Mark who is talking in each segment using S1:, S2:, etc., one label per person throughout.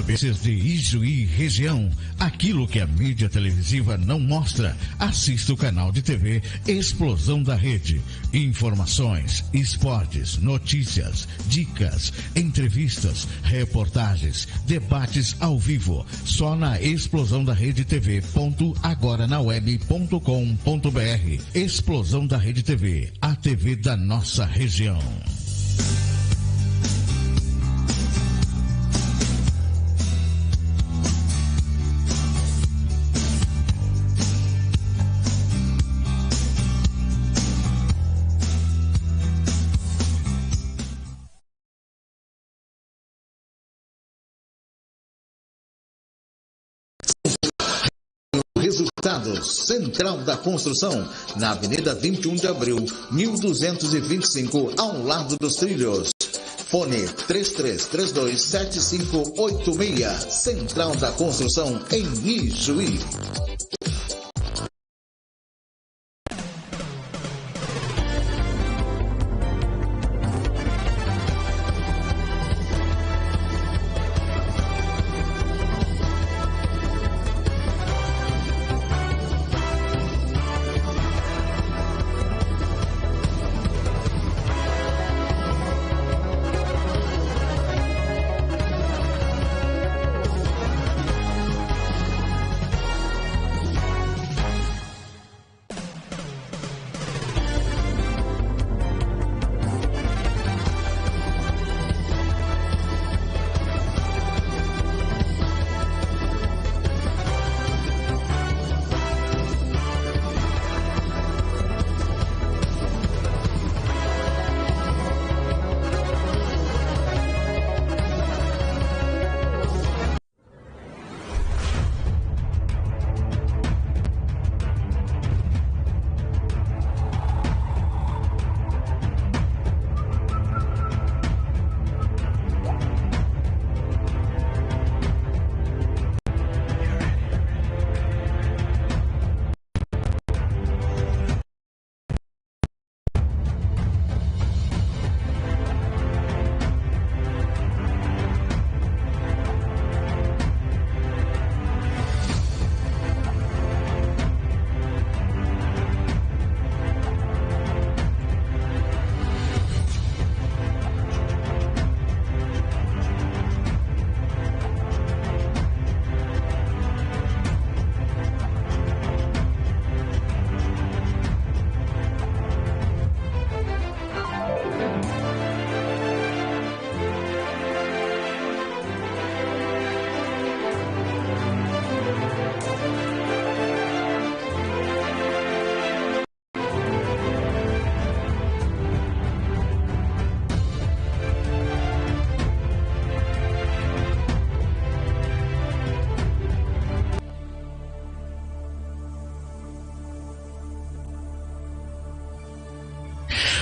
S1: Notícias de Ijuí região. Aquilo que a mídia televisiva não mostra. Assista o canal de TV Explosão da Rede. Informações, esportes, notícias, dicas, entrevistas, reportagens, debates ao vivo. Só na Explosão da Rede TV. .agoranaweb.com.br. Explosão da Rede TV. A TV da nossa região.
S2: Resultados: Central da Construção, na Avenida 21 de Abril, 1225, ao lado dos trilhos. Fone 33327586. Central da Construção, em Ijuí.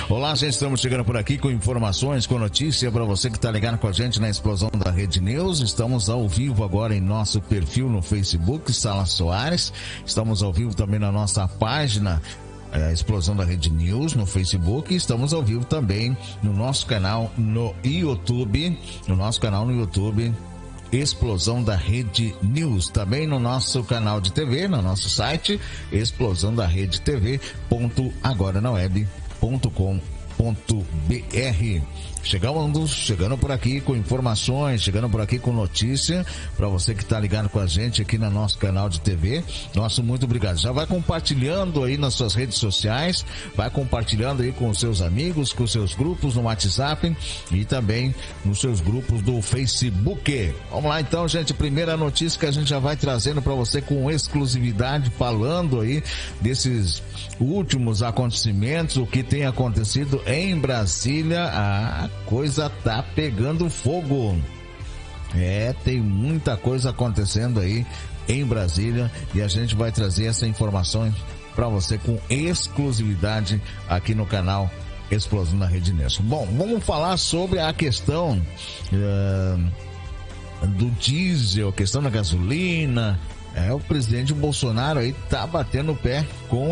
S1: Olá, gente, estamos chegando por aqui com informações, com notícia para você que está ligado com a gente na Explosão da Rede News. Estamos ao vivo agora em nosso perfil no Facebook, Sala Soares. Estamos ao vivo também na nossa página, Explosão da Rede News, no Facebook. Estamos ao vivo também no nosso canal no YouTube, Explosão da Rede News, também no nosso canal de TV, no nosso site, explosão da rede tv.agoranaweb.com.br. Chegando por aqui com informações, chegando por aqui com notícia, para você que está ligado com a gente aqui no nosso canal de TV, nosso muito obrigado. Já vai compartilhando aí nas suas redes sociais, vai compartilhando aí com os seus amigos, com os seus grupos no WhatsApp e também nos seus grupos do Facebook. Vamos lá então, gente, primeira notícia que a gente já vai trazendo para você com exclusividade, falando aí desses últimos acontecimentos, o que tem acontecido em Brasília. A coisa tá pegando fogo. Tem muita coisa acontecendo aí em Brasília e a gente vai trazer essa informação para você com exclusividade aqui no canal Explosão da Rede News. Bom, vamos falar sobre a questão do diesel, a questão da gasolina. O presidente Bolsonaro aí tá batendo o pé com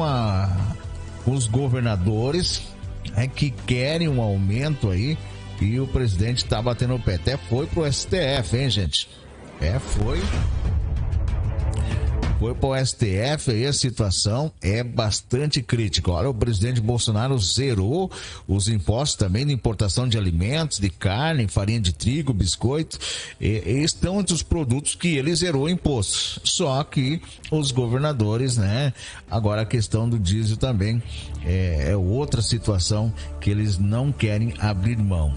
S1: os governadores que querem um aumento aí, e o presidente tá batendo o pé. Até foi pro STF, hein, gente? Foi para o STF e a situação é bastante crítica. Olha, o presidente Bolsonaro zerou os impostos também de importação de alimentos, de carne, farinha de trigo, biscoito. Estão entre os produtos que ele zerou impostos. Só que os governadores, né? Agora a questão do diesel também é outra situação que eles não querem abrir mão.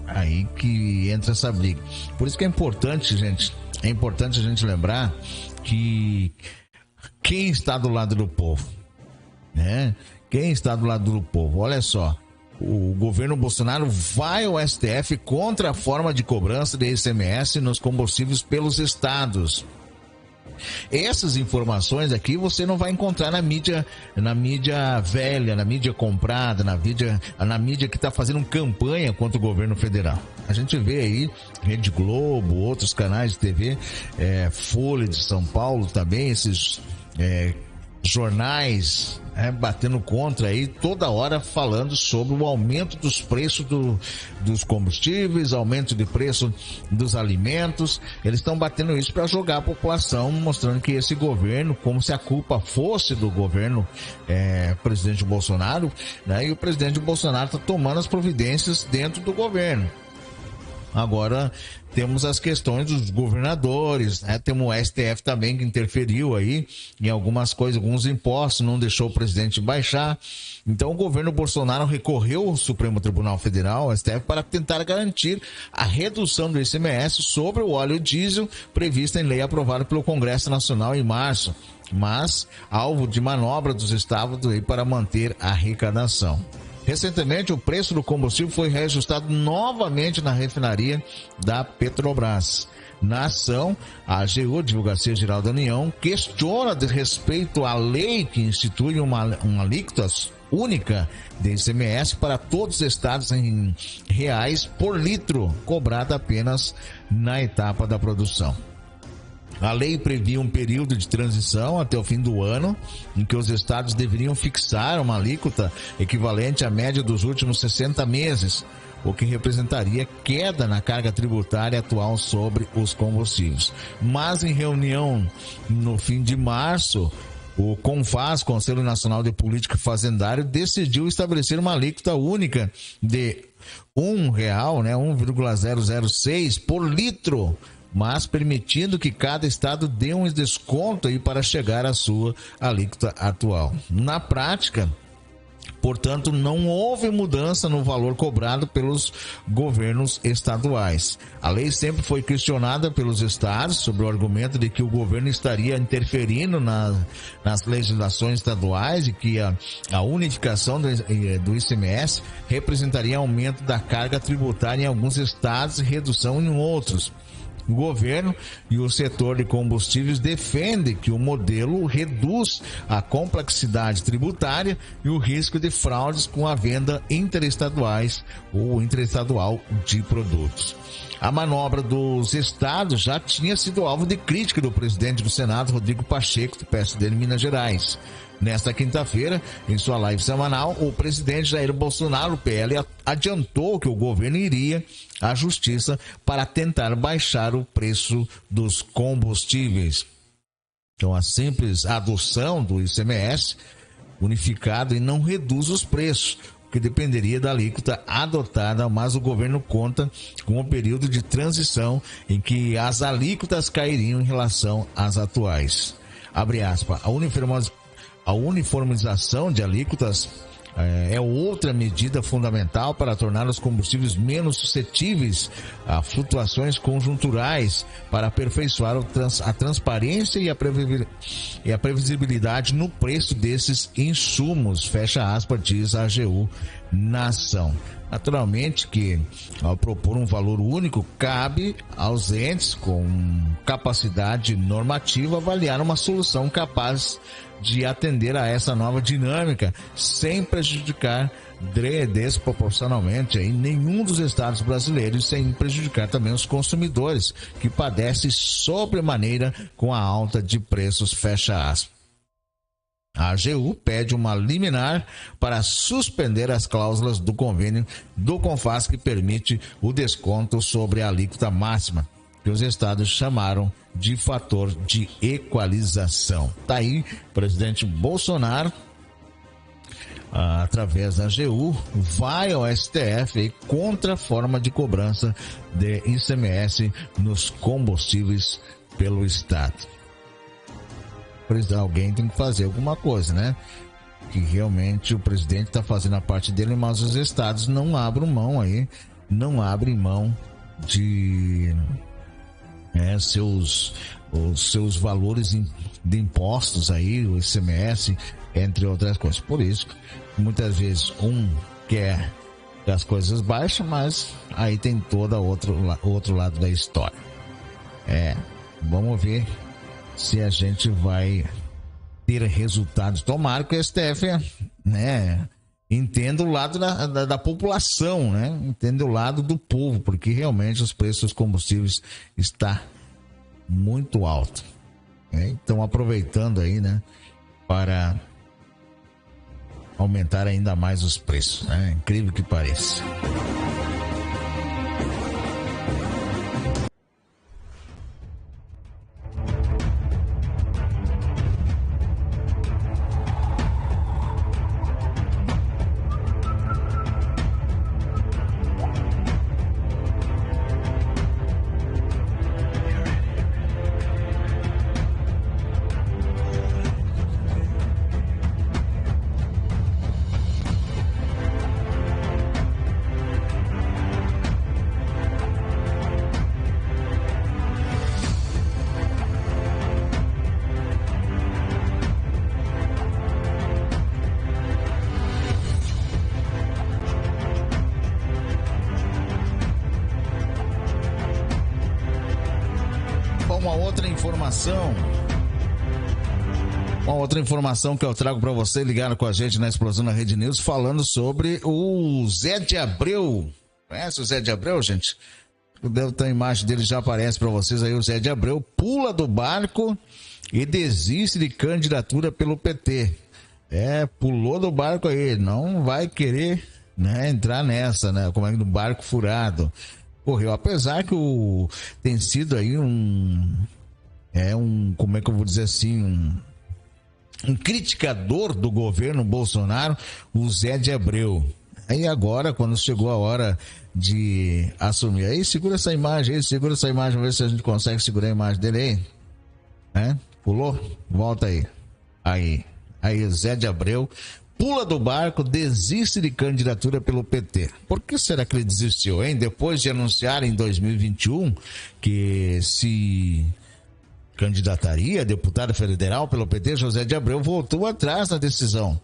S1: Aí que entra essa briga. Por isso que é importante, gente, a gente lembrar que quem está do lado do povo, né? Quem está do lado do povo, olha só, o governo Bolsonaro vai ao STF contra a forma de cobrança de ICMS nos combustíveis pelos estados. Essas informações aqui você não vai encontrar na mídia velha, na mídia comprada, na mídia que está fazendo campanha contra o governo federal. A gente vê aí Rede Globo, outros canais de TV, Folha de São Paulo também, esses jornais batendo contra aí, toda hora falando sobre o aumento dos preços dos combustíveis, aumento de preço dos alimentos. Eles estão batendo isso para jogar a população, mostrando que esse governo, como se a culpa fosse do governo presidente Bolsonaro, né? E o presidente Bolsonaro está tomando as providências dentro do governo. Agora temos as questões dos governadores, né? Temos o STF também que interferiu aí em algumas coisas, alguns impostos, não deixou o presidente baixar. Então o governo Bolsonaro recorreu ao Supremo Tribunal Federal, ao STF, para tentar garantir a redução do ICMS sobre o óleo diesel prevista em lei aprovada pelo Congresso Nacional em março, mas alvo de manobra dos estados aí para manter a arrecadação. Recentemente, o preço do combustível foi reajustado novamente na refinaria da Petrobras. Na ação, a AGU, Advocacia Geral da União, questiona de respeito à lei que institui uma alíquota única de ICMS para todos os estados em reais por litro, cobrada apenas na etapa da produção. A lei previa um período de transição até o fim do ano, em que os estados deveriam fixar uma alíquota equivalente à média dos últimos 60 meses, o que representaria queda na carga tributária atual sobre os combustíveis. Mas em reunião no fim de março, o CONFAS, Conselho Nacional de Política Fazendária, decidiu estabelecer uma alíquota única de R$1, né, 1,006 por litro, mas permitindo que cada estado dê um desconto aí para chegar à sua alíquota atual. Na prática, portanto, não houve mudança no valor cobrado pelos governos estaduais. A lei sempre foi questionada pelos estados sob o argumento de que o governo estaria interferindo nas legislações estaduais e que a unificação do ICMS representaria aumento da carga tributária em alguns estados e redução em outros. O governo e o setor de combustíveis defendem que o modelo reduz a complexidade tributária e o risco de fraudes com a venda interestaduais ou interestadual de produtos. A manobra dos estados já tinha sido alvo de crítica do presidente do Senado, Rodrigo Pacheco, do PSD de Minas Gerais. Nesta quinta-feira, em sua live semanal, o presidente Jair Bolsonaro, PL, adiantou que o governo iria à justiça para tentar baixar o preço dos combustíveis. Então, a simples adoção do ICMS unificado e não reduz os preços, que dependeria da alíquota adotada, mas o governo conta com um período de transição em que as alíquotas cairiam em relação às atuais. Abre aspas, a uniformização de alíquotas é outra medida fundamental para tornar os combustíveis menos suscetíveis a flutuações conjunturais, para aperfeiçoar a transparência e a previsibilidade no preço desses insumos, fecha aspas, diz a AGU na ação. Naturalmente que, ao propor um valor único, cabe aos entes com capacidade normativa avaliar uma solução capaz de atender a essa nova dinâmica, sem prejudicar desproporcionalmente nenhum dos estados brasileiros, sem prejudicar também os consumidores, que padecem sobremaneira com a alta de preços, fecha aspas. A AGU pede uma liminar para suspender as cláusulas do convênio do CONFAS que permite o desconto sobre a alíquota máxima. que os estados chamaram de fator de equalização. Tá aí, o presidente Bolsonaro, através da AGU, vai ao STF contra a forma de cobrança de ICMS nos combustíveis pelo estado. Alguém tem que fazer alguma coisa, né? Que realmente o presidente está fazendo a parte dele, mas os estados não abrem mão aí, não abrem mão de os seus valores de impostos aí, o ICMS, entre outras coisas. Por isso, muitas vezes quer que as coisas baixem, mas aí tem todo outro lado da história. Vamos ver se a gente vai ter resultados. Tomara que o STF, entenda o lado da população, né? Entenda o lado do povo, porque realmente os preços dos combustíveis estão muito altos. Então, aproveitando aí, né, para aumentar ainda mais os preços, né? Incrível que pareça. Uma outra informação que eu trago para você, ligado com a gente na Explosão na Rede News, falando sobre o Zé de Abreu. Conhece o Zé de Abreu, gente? A imagem dele já aparece para vocês aí. O Zé de Abreu pula do barco e desiste de candidatura pelo PT. Pulou do barco aí, não vai querer, né, entrar nessa, né, como é do barco furado. Correu, apesar que tem sido aí como é que eu vou dizer assim, um criticador do governo Bolsonaro, o Zé de Abreu. Aí agora, quando chegou a hora de assumir, aí segura essa imagem, vamos ver se a gente consegue segurar a imagem dele aí. Pulou? Volta aí. Aí, Zé de Abreu pula do barco, desiste de candidatura pelo PT. Por que será que ele desistiu, hein? Depois de anunciar em 2021 que se candidataria a deputado federal pelo PT, José de Abreu voltou atrás na decisão.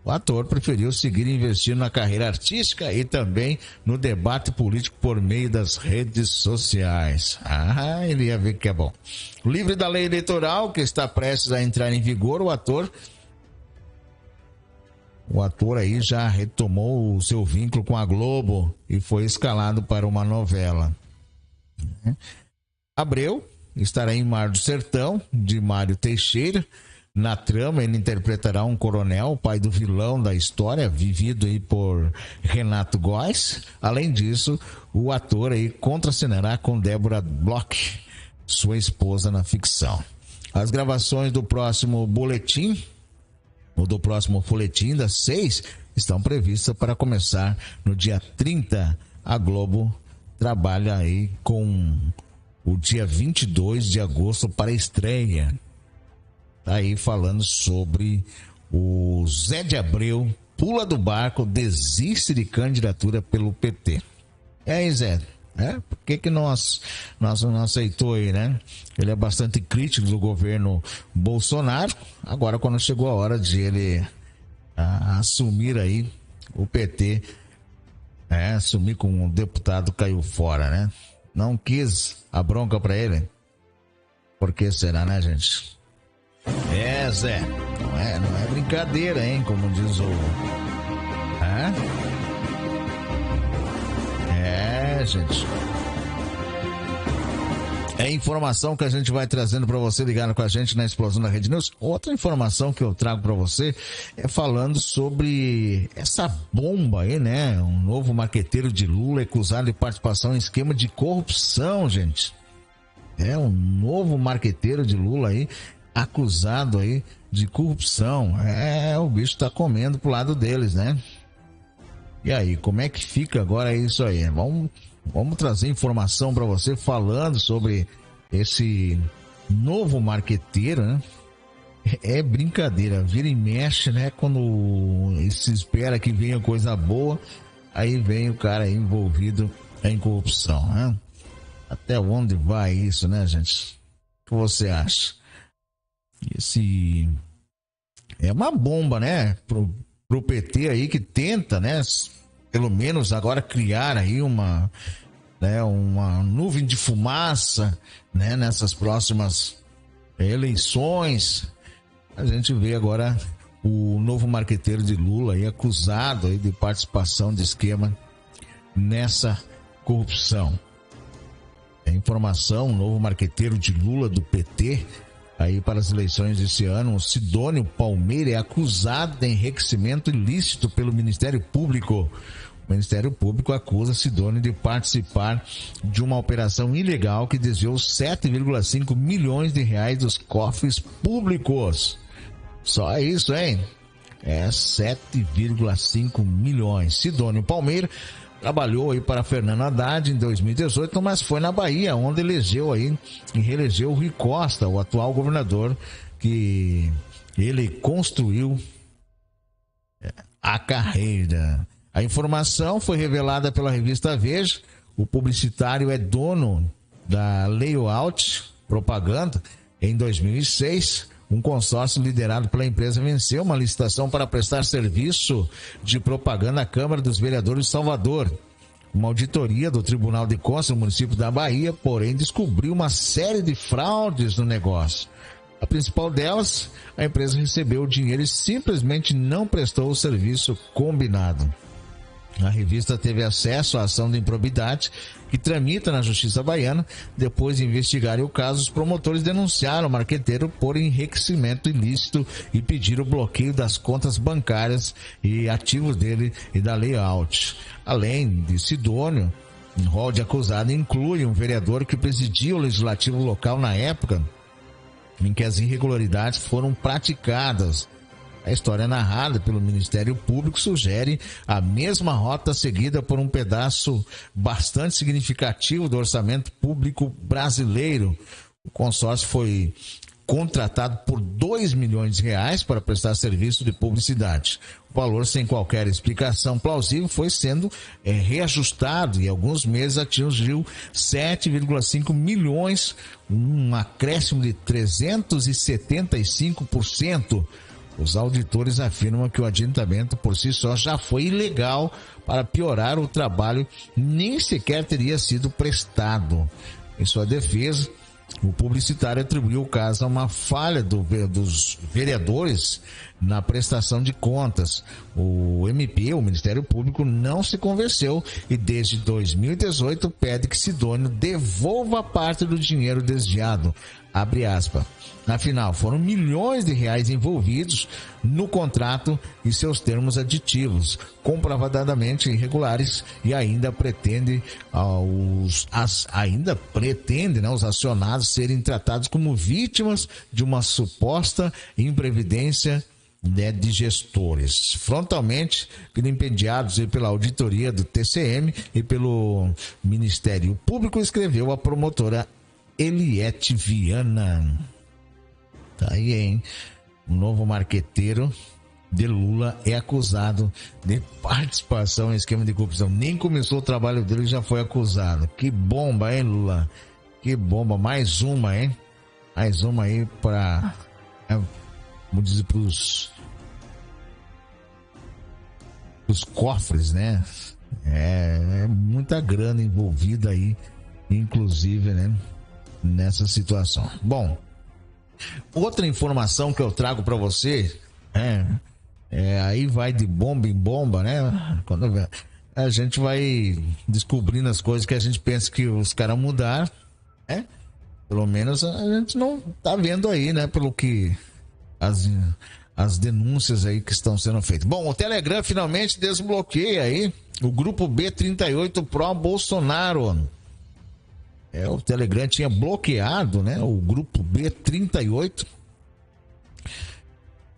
S1: O ator preferiu seguir investindo na carreira artística e também no debate político por meio das redes sociais. Ele ia ver que é bom. Livre da lei eleitoral, que está prestes a entrar em vigor, o ator aí já retomou o seu vínculo com a Globo e foi escalado para uma novela. Abreu estará em Mar do Sertão, de Mário Teixeira. Na trama, ele interpretará um coronel, pai do vilão da história, vivido aí por Renato Góes. Além disso, o ator aí contracenará com Débora Bloch, sua esposa na ficção. As gravações do próximo boletim, ou do próximo folhetim das 6, estão previstas para começar no dia 30. A Globo trabalha aí com o dia 22 de agosto para a estreia. Tá aí falando sobre o Zé de Abreu, pula do barco, desiste de candidatura pelo PT. Aí, Zé, por que não aceitou aí, né? Ele é bastante crítico do governo Bolsonaro. Agora, quando chegou a hora de ele assumir aí o PT, assumir com o deputado, caiu fora, né? Não quis a bronca pra ele. Por que será, né, gente? Zé, não é brincadeira, hein, como diz o... gente. É informação que a gente vai trazendo para você, ligado com a gente na Explosão da Rede News. Outra informação que eu trago para você é falando sobre essa bomba aí, né? Um novo marqueteiro de Lula acusado de participação em esquema de corrupção, gente. É um novo marqueteiro de Lula aí, acusado aí de corrupção. O bicho tá comendo pro lado deles, né? E aí, como é que fica agora isso aí? Vamos trazer informação para você falando sobre esse novo marqueteiro, né? É brincadeira, vira e mexe, né? Quando se espera que venha coisa boa, aí vem o cara envolvido em corrupção, né? Até onde vai isso, né, gente? O que você acha? Esse é uma bomba, né? Pro PT aí que tenta, né? Pelo menos agora criar aí uma nuvem de fumaça, né? Nessas próximas eleições. A gente vê agora o novo marqueteiro de Lula aí acusado aí de participação de esquema nessa corrupção. Informação, o novo marqueteiro de Lula do PT aí para as eleições desse ano, o Sidônio Palmeira, é acusado de enriquecimento ilícito pelo Ministério Público. O Ministério Público acusa Sidônio de participar de uma operação ilegal que desviou 7,5 milhões de reais dos cofres públicos. Só isso, hein? 7,5 milhões. Sidônio Palmeira trabalhou aí para Fernando Haddad em 2018, mas foi na Bahia, onde reelegeu o Rui Costa, o atual governador, que ele construiu a carreira. A informação foi revelada pela revista Veja. O publicitário é dono da Layout Propaganda. Em 2006, um consórcio liderado pela empresa venceu uma licitação para prestar serviço de propaganda à Câmara dos Vereadores de Salvador. Uma auditoria do Tribunal de Contas do município da Bahia, porém, descobriu uma série de fraudes no negócio. A principal delas, a empresa recebeu o dinheiro e simplesmente não prestou o serviço combinado. A revista teve acesso à ação de improbidade que tramita na Justiça Baiana. Depois de investigarem o caso, os promotores denunciaram o marqueteiro por enriquecimento ilícito e pediram o bloqueio das contas bancárias e ativos dele e da Layout. Além de Sidônio, o rol de acusado inclui um vereador que presidia o legislativo local na época em que as irregularidades foram praticadas. A história narrada pelo Ministério Público sugere a mesma rota seguida por um pedaço bastante significativo do orçamento público brasileiro. O consórcio foi contratado por 2 milhões de reais para prestar serviço de publicidade. O valor, sem qualquer explicação plausível, foi sendo reajustado e em alguns meses atingiu 7,5 milhões, um acréscimo de 375%. Os auditores afirmam que o adiantamento por si só já foi ilegal. Para piorar, o trabalho nem sequer teria sido prestado. Em sua defesa, o publicitário atribuiu o caso a uma falha dos vereadores na prestação de contas. O MP, o Ministério Público, não se convenceu e desde 2018 pede que Sidônio devolva parte do dinheiro desviado. Abre aspas. Afinal, foram milhões de reais envolvidos no contrato e seus termos aditivos, comprovadamente irregulares, e ainda pretende os acionados serem tratados como vítimas de uma suposta imprevidência de gestores. Frontalmente vilipendiados pela auditoria do TCM e pelo Ministério Público, escreveu a promotora Eliette Viana. Tá aí, hein? O novo marqueteiro de Lula é acusado de participação em esquema de corrupção. Nem começou o trabalho dele e já foi acusado. Que bomba, hein, Lula? Que bomba. Mais uma, hein? Mais uma aí para, vamos dizer, pros cofres, né? É muita grana envolvida aí, inclusive, né? Nessa situação. Bom, outra informação que eu trago para você aí vai de bomba em bomba, né? Quando a gente vai descobrindo as coisas que a gente pensa que os caras mudaram, né? Pelo menos a gente não tá vendo aí, né? Pelo que as denúncias aí que estão sendo feitas. Bom, o Telegram finalmente desbloqueia aí o grupo B38 pró-Bolsonaro. O Telegram tinha bloqueado, né, o grupo B38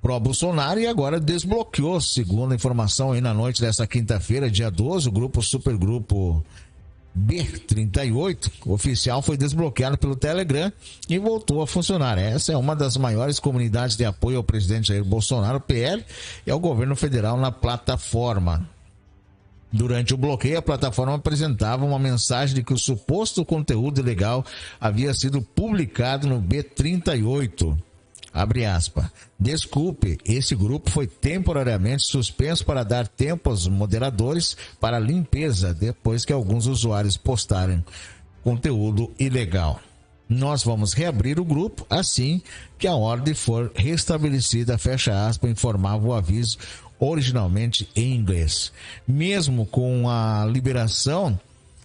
S1: pró-Bolsonaro e agora desbloqueou, segundo a informação aí na noite dessa quinta-feira, dia 12, o grupo Supergrupo B38 oficial foi desbloqueado pelo Telegram e voltou a funcionar. Essa é uma das maiores comunidades de apoio ao presidente Jair Bolsonaro, PL, e ao governo federal na plataforma. Durante o bloqueio, a plataforma apresentava uma mensagem de que o suposto conteúdo ilegal havia sido publicado no B38. Abre aspas. Desculpe, esse grupo foi temporariamente suspenso para dar tempo aos moderadores para limpeza, depois que alguns usuários postaram conteúdo ilegal. Nós vamos reabrir o grupo assim que a ordem for restabelecida, fecha aspas, informava o aviso originalmente em inglês. Mesmo com a liberação,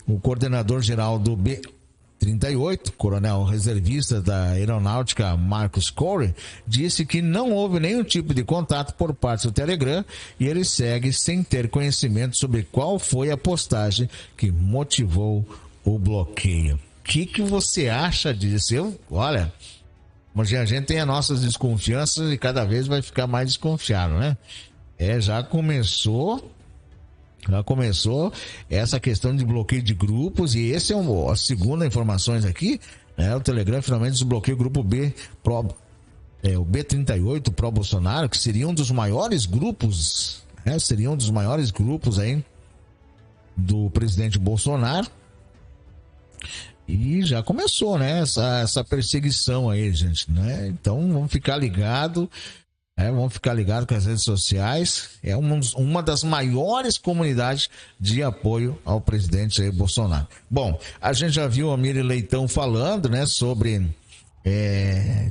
S1: o coordenador-geral do B38, coronel reservista da Aeronáutica Marcos Corey, disse que não houve nenhum tipo de contato por parte do Telegram e ele segue sem ter conhecimento sobre qual foi a postagem que motivou o bloqueio. O que você acha disso? Olha, a gente tem as nossas desconfianças e cada vez vai ficar mais desconfiado, né? Já começou essa questão de bloqueio de grupos e esse é a segunda informações aqui, né? O Telegram finalmente desbloqueia o grupo o B38 pró-Bolsonaro, que seria um dos maiores grupos, aí do presidente Bolsonaro. E já começou, né? Essa perseguição aí, gente, né? Então vamos ficar ligado. Vamos ficar ligados com as redes sociais. É uma das maiores comunidades de apoio ao presidente Jair Bolsonaro. Bom, a gente já viu a Miri Leitão falando, né, sobre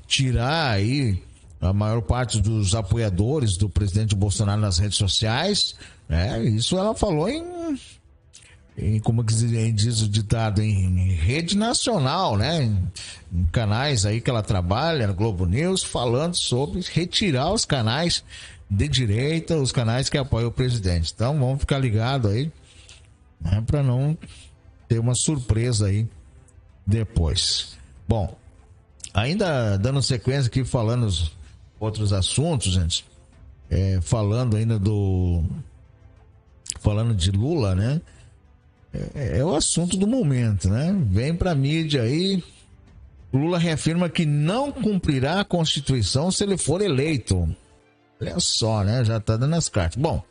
S1: tirar aí a maior parte dos apoiadores do presidente Bolsonaro nas redes sociais. Isso ela falou em como diz o ditado, em rede nacional, né? Em canais aí que ela trabalha, no Globo News, falando sobre retirar os canais de direita, os canais que apoiam o presidente. Então vamos ficar ligados aí, né, para não ter uma surpresa aí depois. Bom, ainda dando sequência aqui, falando os outros assuntos, gente, falando de Lula, né? É o assunto do momento, né? Vem pra mídia aí, Lula reafirma que não cumprirá a Constituição se ele for eleito. Olha só, né? Já tá dando as cartas. Bom,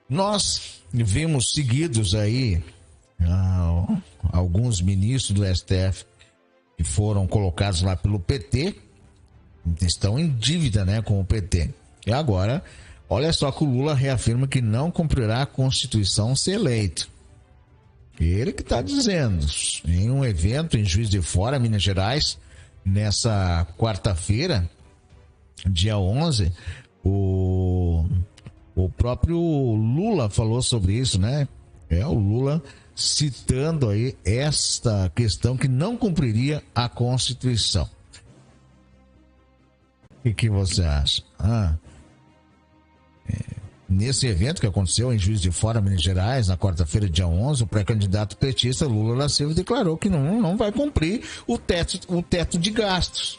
S1: nós vimos seguidos aí alguns ministros do STF que foram colocados lá pelo PT, estão em dívida, né, com o PT. E agora, olha só que o Lula reafirma que não cumprirá a Constituição se eleito. Ele que está dizendo, em um evento em Juiz de Fora, Minas Gerais, nessa quarta-feira, dia 11, o próprio Lula falou sobre isso, né? O Lula citando aí esta questão que não cumpriria a Constituição. O que você acha? Nesse evento que aconteceu em Juiz de Fora, Minas Gerais, na quarta-feira, dia 11, o pré-candidato petista Lula da Silva declarou que não vai cumprir o teto de gastos.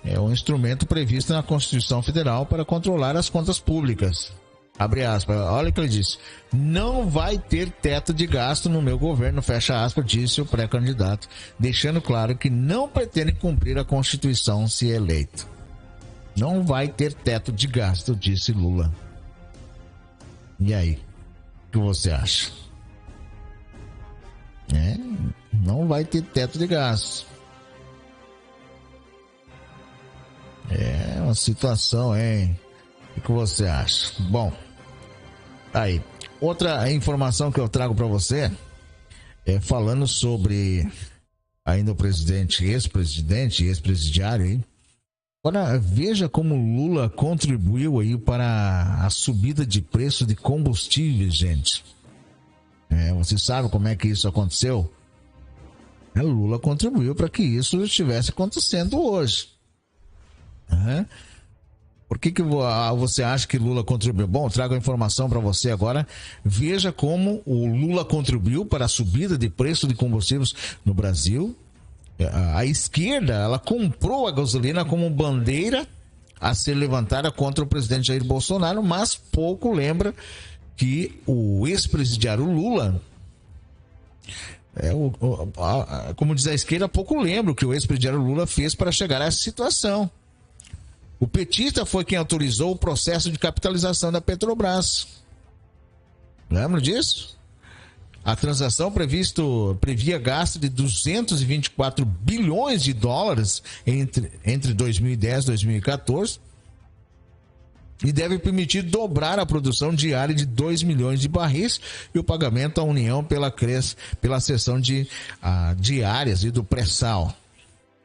S1: É um instrumento previsto na Constituição Federal para controlar as contas públicas. Abre aspas, olha o que ele disse. Não vai ter teto de gasto no meu governo, fecha aspas, disse o pré-candidato, deixando claro que não pretende cumprir a Constituição se eleito. Não vai ter teto de gasto, disse Lula. E aí, o que você acha? Não vai ter teto de gastos. É uma situação, hein? O que você acha? Bom, aí, outra informação que eu trago para você é falando sobre ainda o presidente, ex-presidiário aí. Agora, veja como Lula contribuiu aí para a subida de preço de combustíveis, gente. Você sabe como é que isso aconteceu? Lula contribuiu para que isso estivesse acontecendo hoje. Por que você acha que Lula contribuiu? Bom, trago a informação para você agora. Veja como o Lula contribuiu para a subida de preço de combustíveis no Brasil. A esquerda, ela comprou a gasolina como bandeira a ser levantada contra o presidente Jair Bolsonaro, mas pouco lembra que o ex-presidiário Lula, como diz a esquerda, pouco lembra o que o ex-presidiário Lula fez para chegar a essa situação. O petista foi quem autorizou o processo de capitalização da Petrobras. Lembra disso? A transação previa gasto de 224 bilhões de dólares entre 2010 e 2014 e deve permitir dobrar a produção diária de 2 milhões de barris e o pagamento à União pela cessão de diárias e do pré-sal.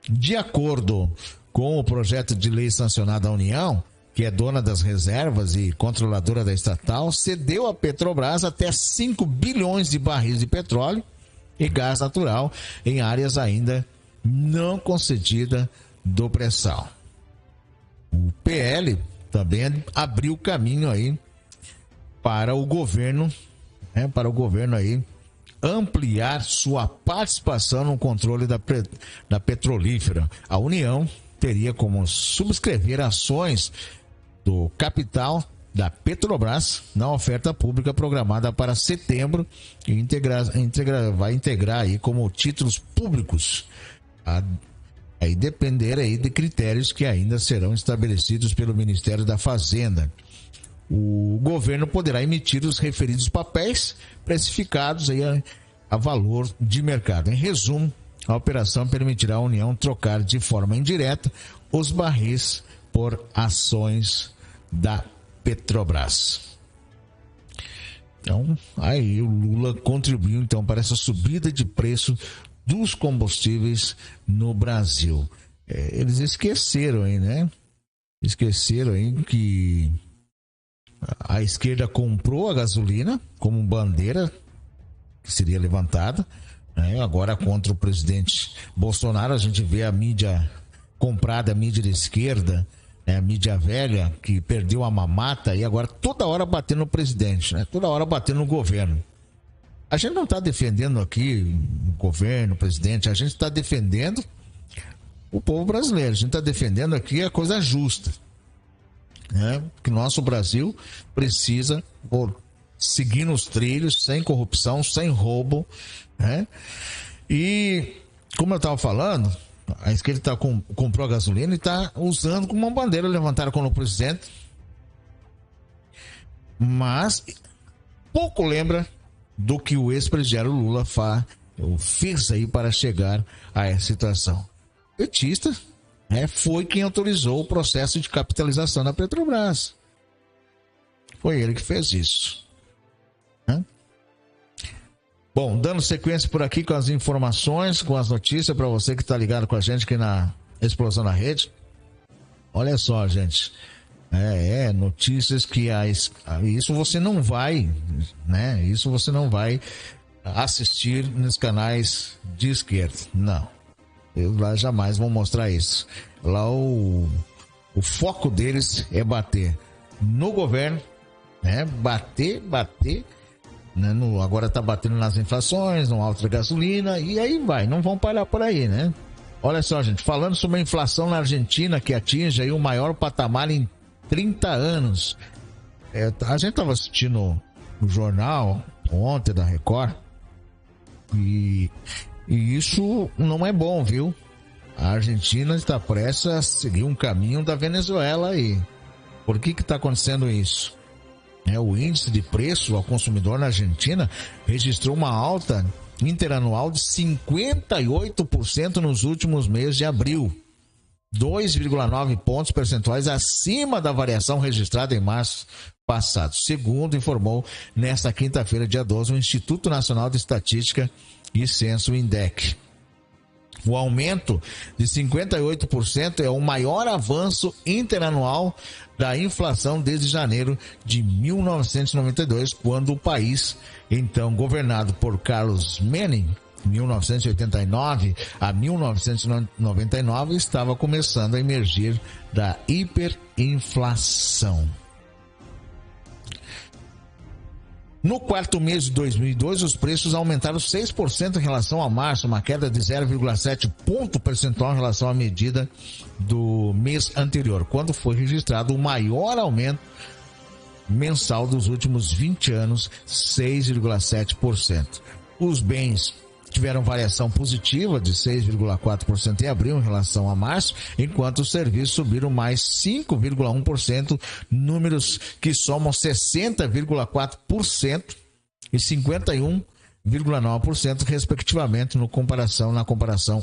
S1: De acordo com o projeto de lei sancionado à União, que é dona das reservas e controladora da estatal, cedeu à Petrobras até 5 bilhões de barris de petróleo e gás natural em áreas ainda não concedidas do pré-sal. O PL também abriu caminho aí para o governo, aí ampliar sua participação no controle da petrolífera. A União teria como subscrever ações do capital da Petrobras na oferta pública programada para setembro e vai integrar aí como títulos públicos, aí depender aí de critérios que ainda serão estabelecidos pelo Ministério da Fazenda. O governo poderá emitir os referidos papéis precificados aí a valor de mercado. Em resumo, a operação permitirá à União trocar de forma indireta os barris por ações da Petrobras. Então, aí o Lula contribuiu então para essa subida de preço dos combustíveis no Brasil. Eles esqueceram aí, né? Esqueceram aí que a esquerda comprou a gasolina como bandeira que seria levantada, né? Agora contra o presidente Bolsonaro, a gente vê a mídia comprada, a mídia da esquerda, né? A mídia velha que perdeu a mamata e agora toda hora batendo no presidente, né? Toda hora batendo no governo. A gente não está defendendo aqui o governo, o presidente, a gente está defendendo o povo brasileiro, a gente está defendendo aqui a coisa justa, né? Que nosso Brasil precisa seguir nos trilhos, sem corrupção, sem roubo, né? E como eu estava falando, a esquerda comprou a gasolina e está usando como uma bandeira levantada como presidente, mas pouco lembra do que o ex-presidiário Lula fez aí para chegar a essa situação. O petista foi quem autorizou o processo de capitalização da Petrobras. Foi ele que fez isso. Bom, dando sequência por aqui com as informações, com as notícias para você que está ligado com a gente aqui na Explosão na Rede. Olha só, gente. Notícias que isso você não vai, né? Isso você não vai assistir nos canais de esquerda. Não. Eles lá jamais vão mostrar isso. Lá o foco deles é bater no governo, né? Bater, né? Agora tá batendo nas inflações, no alto da gasolina, e aí vai, não vão parar por aí, né? Olha só, gente, falando sobre a inflação na Argentina, que atinge aí o maior patamar em 30 anos. A gente estava assistindo o jornal ontem da Record e isso não é bom, viu? A Argentina está prestes a seguir um caminho da Venezuela aí. Por que está acontecendo isso? O índice de preço ao consumidor na Argentina registrou uma alta interanual de 58% nos últimos meses de abril. 2,9 pontos percentuais acima da variação registrada em março passado, segundo informou nesta quinta-feira, dia 12, o Instituto Nacional de Estatística e Censo, INDEC. O aumento de 58% é o maior avanço interanual da inflação desde janeiro de 1992, quando o país, então governado por Carlos Menem, 1989 a 1999 estava começando a emergir da hiperinflação. No quarto mês de 2002, os preços aumentaram 6% em relação a março, uma queda de 0,7 ponto percentual em relação à medida do mês anterior, quando foi registrado o maior aumento mensal dos últimos 20 anos, 6,7%. Os bens tiveram variação positiva de 6,4% em abril em relação a março, enquanto os serviços subiram mais 5,1%, números que somam 60,4% e 51,9% respectivamente na comparação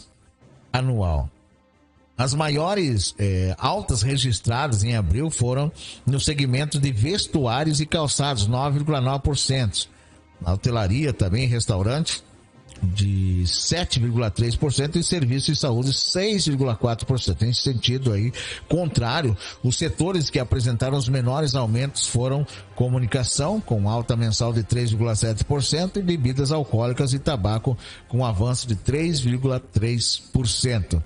S1: anual. As maiores altas registradas em abril foram no segmento de vestuários e calçados, 9,9%. Na hotelaria também, restaurante, de 7,3% e serviços de saúde 6,4%. Em sentido aí contrário, os setores que apresentaram os menores aumentos foram comunicação, com alta mensal de 3,7%, e bebidas alcoólicas e tabaco, com avanço de 3,3%.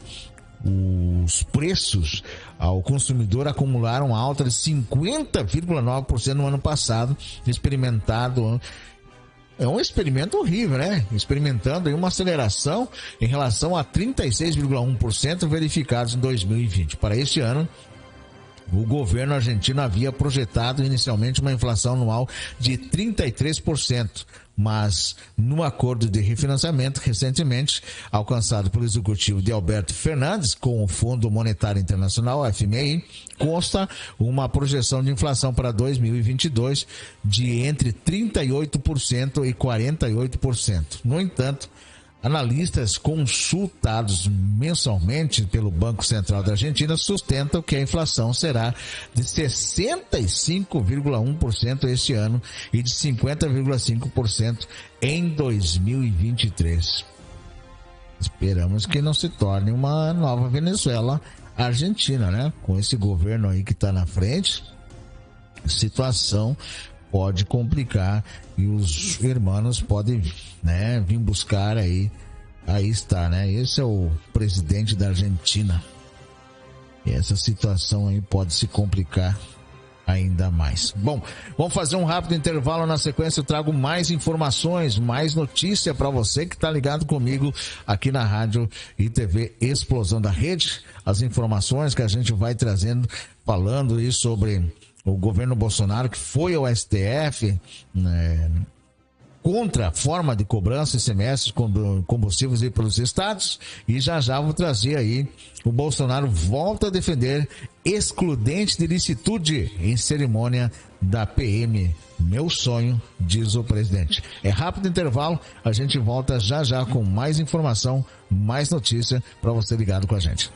S1: Os preços ao consumidor acumularam alta de 50,9% no ano passado, experimentado. É um experimento horrível, né? Experimentando aí uma aceleração em relação a 36,1% verificados em 2020. Para este ano, o governo argentino havia projetado inicialmente uma inflação anual de 33%, mas no acordo de refinanciamento recentemente alcançado pelo executivo de Alberto Fernandes com o Fundo Monetário Internacional, FMI, consta uma projeção de inflação para 2022 de entre 38% e 48%. No entanto, analistas consultados mensalmente pelo Banco Central da Argentina sustentam que a inflação será de 65,1% este ano e de 50,5% em 2023. Esperamos que não se torne uma nova Venezuela Argentina, né? Com esse governo aí que está na frente, a situação pode complicar e os irmãos podem, né, vir buscar aí está, né? Esse é o presidente da Argentina. E essa situação aí pode se complicar ainda mais. Bom, vamos fazer um rápido intervalo. Na sequência eu trago mais informações, mais notícia para você que está ligado comigo aqui na Rádio e TV Explosão da Rede. As informações que a gente vai trazendo, falando aí sobre o governo Bolsonaro, que foi ao STF, né, contra a forma de cobrança ICMS com combustíveis aí pelos estados, e já vou trazer aí, o Bolsonaro volta a defender excludente de licitude em cerimônia da PM. Meu sonho, diz o presidente. É rápido intervalo, a gente volta já com mais informação, mais notícia para você ligado com a gente.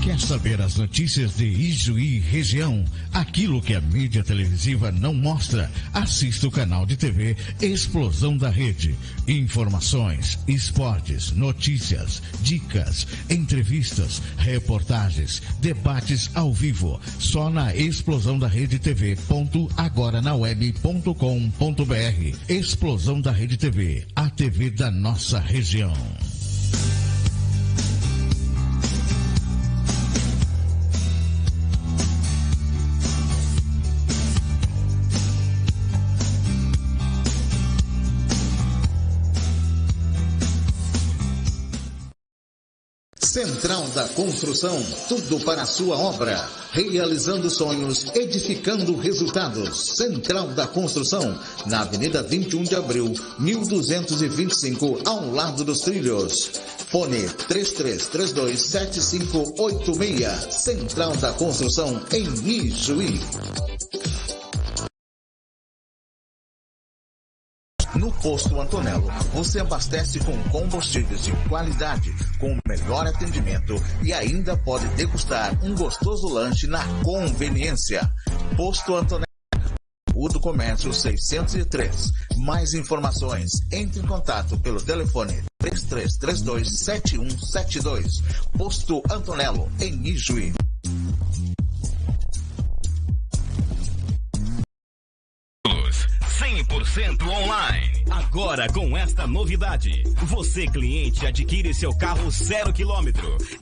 S3: Quer saber as notícias de Ijuí região? Aquilo que a mídia televisiva não mostra? Assista o canal de TV Explosão da Rede. Informações, esportes, notícias, dicas, entrevistas, reportagens, debates ao vivo. Só na Explosão da Rede TV. agoranaweb.com.br. Explosão da Rede TV, a TV da nossa região.
S2: Central da Construção, tudo para a sua obra. Realizando sonhos, edificando resultados. Central da Construção, na Avenida 21 de Abril, 1225, ao lado dos trilhos. Fone 33327586. Central da Construção, em Ijuí. No Posto Antonello, você abastece com combustíveis de qualidade, com o melhor atendimento e ainda pode degustar um gostoso lanche na conveniência. Posto Antonello, Rua do Comércio 603. Mais informações, entre em contato pelo telefone 33327172. Posto Antonello, em Ijuí.
S4: 100% online. Agora com esta novidade, você cliente adquire seu carro 0 km,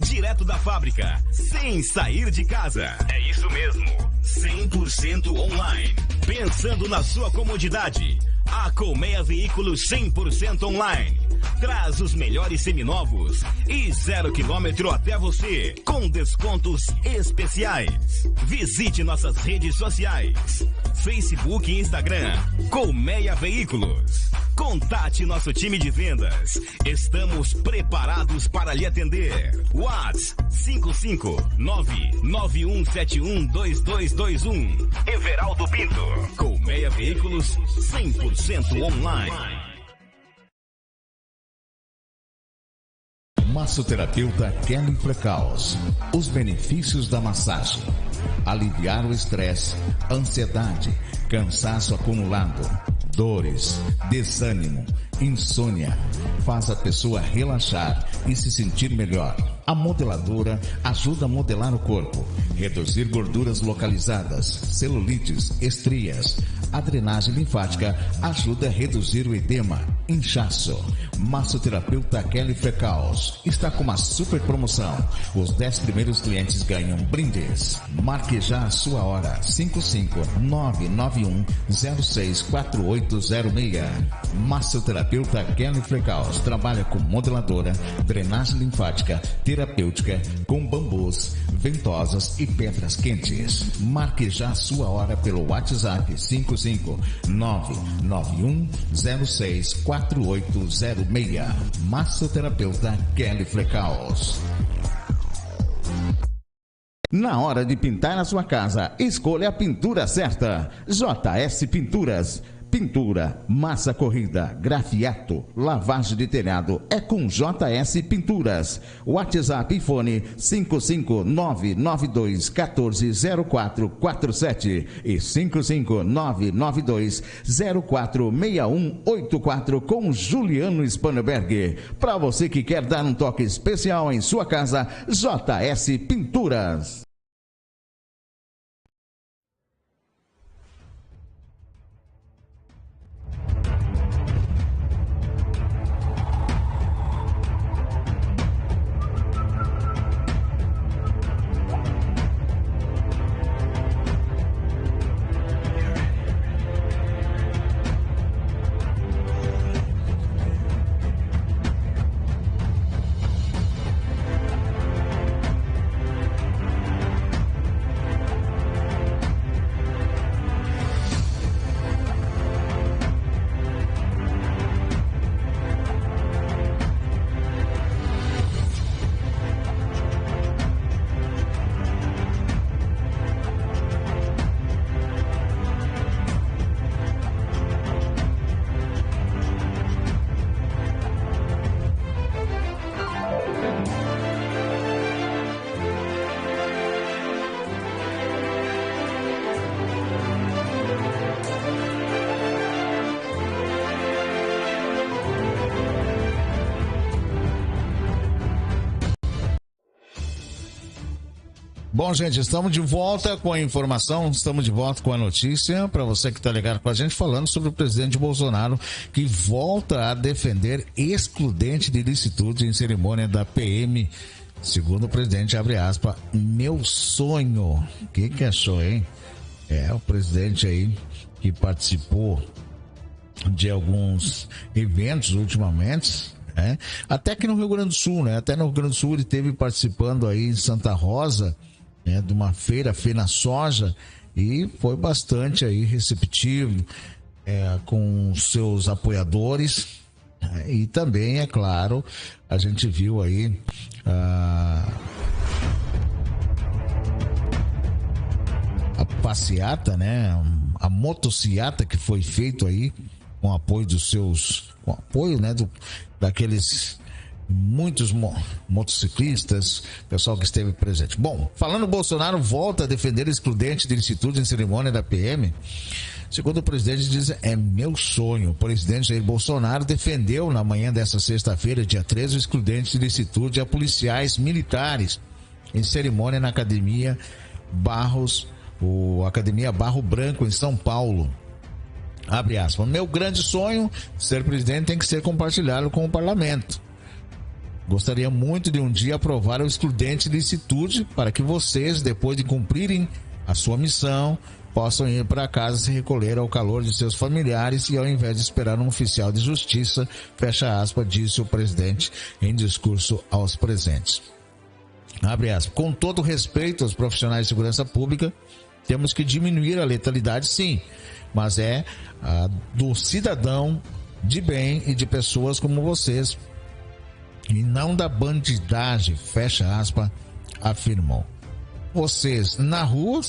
S4: direto da fábrica, sem sair de casa. É isso mesmo, 100% online. Pensando na sua comodidade, a Colmeia Veículos 100% online traz os melhores seminovos e 0 km até você, com descontos especiais. Visite nossas redes sociais, Facebook e Instagram, Colmeia Veículos. Contate nosso time de vendas. Estamos preparados para lhe atender. WhatsApp 55991712221. Everaldo Pinto. Colmeia Veículos 100% online.
S1: Massoterapeuta Kelly Frecaus. Os benefícios da massagem: aliviar o estresse, ansiedade, cansaço acumulado, dores, desânimo, insônia. Faz a pessoa relaxar e se sentir melhor. A modeladora ajuda a modelar o corpo, reduzir gorduras localizadas, celulites, estrias. A drenagem linfática ajuda a reduzir o edema, inchaço. Massoterapeuta Kelly Frecaus está com uma super promoção. Os 10 primeiros clientes ganham brindes. Marque já a sua hora. 55991064806. Massoterapeuta Kelly Frecaus trabalha com modeladora, drenagem linfática, terapêutica, com bambus, ventosas e pedras quentes. Marque já a sua hora pelo WhatsApp 55991064806. Massoterapeuta Kelly Frecaus. Na hora de pintar a sua casa, escolha a pintura certa. JS Pinturas. Pintura, massa corrida, grafiato, lavagem de telhado é com JS Pinturas. WhatsApp e fone 55992140447 e 55992046184 com Juliano Spanberg. Para você que quer dar um toque especial em sua casa, JS Pinturas. Bom, gente, estamos de volta com a informação, estamos de volta com a notícia, para você que está ligado com a gente, falando sobre o presidente Bolsonaro, que volta a defender excludente de ilicitude em cerimônia da PM. Segundo o presidente, abre aspas, meu sonho. O que achou, hein? O presidente aí que participou de alguns eventos ultimamente, até que no Rio Grande do Sul, até no Rio Grande do Sul ele esteve participando aí em Santa Rosa, de uma feira Soja, e foi bastante aí receptivo com seus apoiadores, e também, é claro, a gente viu aí a passeata, a motociata que foi feito aí com apoio daqueles muitos motociclistas, pessoal que esteve presente. Bom, falando, Bolsonaro volta a defender excludente de ilicitude em cerimônia da PM. Segundo o presidente, diz, é meu sonho. O presidente Jair Bolsonaro defendeu na manhã desta sexta-feira, dia 13, o excludente de ilicitude a policiais militares em cerimônia na Academia Barro Branco, em São Paulo. Abre aspas. Meu grande sonho, ser presidente, tem que ser compartilhado com o parlamento. Gostaria muito de um dia aprovar o excludente de licitude para que vocês, depois de cumprirem a sua missão, possam ir para casa se recolher ao calor de seus familiares e ao invés de esperar um oficial de justiça, fecha aspas, disse o presidente em discurso aos presentes. Abre aspas. Com todo respeito aos profissionais de segurança pública, temos que diminuir a letalidade, sim, mas é do cidadão de bem e de pessoas como vocês, e não da bandidagem, fecha aspas, afirmou. Vocês na rua,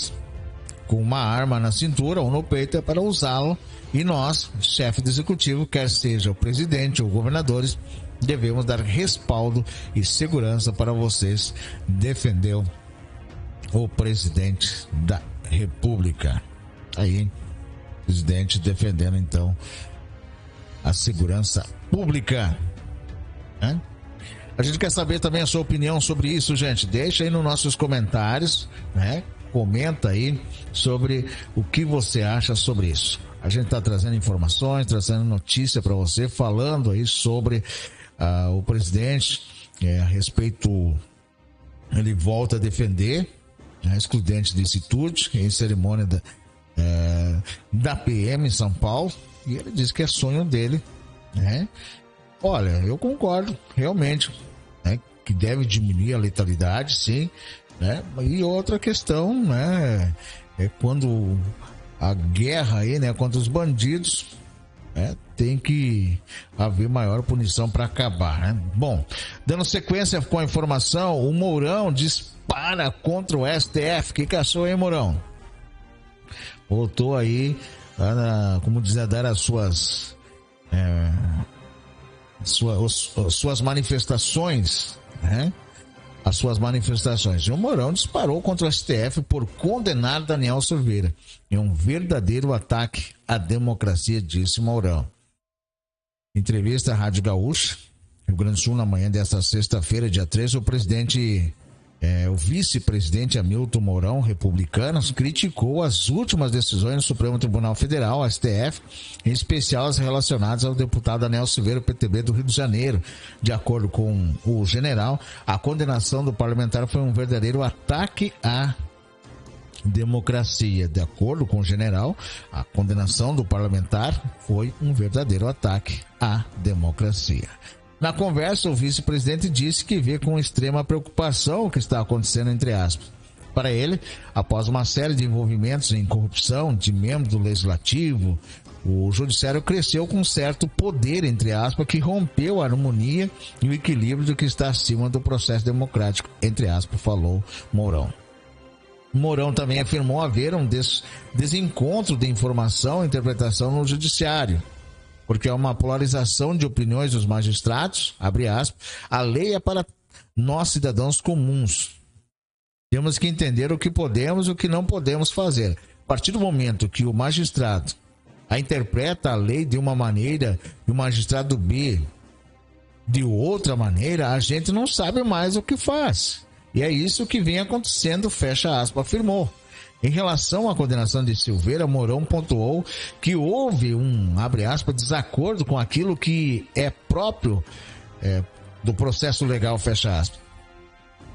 S1: com uma arma na cintura ou no peito, é para usá-lo, e nós, chefe do executivo, quer seja o presidente ou governadores, devemos dar respaldo e segurança para vocês, defendeu o presidente da República. Aí, o presidente defendendo então a segurança pública, né? A gente quer saber também a sua opinião sobre isso, gente. Deixa aí nos nossos comentários, né? Comenta aí sobre o que você acha sobre isso. A gente está trazendo informações, trazendo notícia para você, falando aí sobre o presidente, a respeito, ele volta a defender a excludente de licitude em cerimônia da PM em São Paulo, e ele diz que é sonho dele, né? Olha, eu concordo, realmente, né, que deve diminuir a letalidade, sim, né? E outra questão, né, é quando a guerra aí, né, contra os bandidos, né, tem que haver maior punição para acabar, né? Bom, dando sequência com a informação, o Mourão dispara contra o STF. Que achou, hein, Mourão? Voltou aí, como dizer, dar as suas manifestações, né? As suas manifestações. E o Mourão disparou contra o STF por condenar Daniel Silveira em um verdadeiro ataque à democracia, disse Mourão. Entrevista à Rádio Gaúcha, Rio Grande do Sul, na manhã desta sexta-feira, dia 13, o vice-presidente Hamilton Mourão, republicano, criticou as últimas decisões do Supremo Tribunal Federal, STF, em especial as relacionadas ao deputado Daniel Silveira, PTB do Rio de Janeiro. De acordo com o general, a condenação do parlamentar foi um verdadeiro ataque à democracia. De acordo com o general, a condenação do parlamentar foi um verdadeiro ataque à democracia. Na conversa, o vice-presidente disse que vê com extrema preocupação o que está acontecendo, entre aspas. Para ele, após uma série de envolvimentos em corrupção de membros do Legislativo, o Judiciário cresceu com certo poder, entre aspas, que rompeu a harmonia e o equilíbrio do que está acima do processo democrático, entre aspas, falou Mourão. Mourão também afirmou haver um desencontro de informação e interpretação no Judiciário, porque é uma polarização de opiniões dos magistrados, abre aspas, a lei é para nós cidadãos comuns. Temos que entender o que podemos e o que não podemos fazer. A partir do momento que o magistrado interpreta a lei de uma maneira e o magistrado B de outra maneira, a gente não sabe mais o que faz. E é isso que vem acontecendo, fecha aspas, afirmou. Em relação à condenação de Silveira, Mourão pontuou que houve um, abre aspas, desacordo com aquilo que é próprio do processo legal, fecha aspas.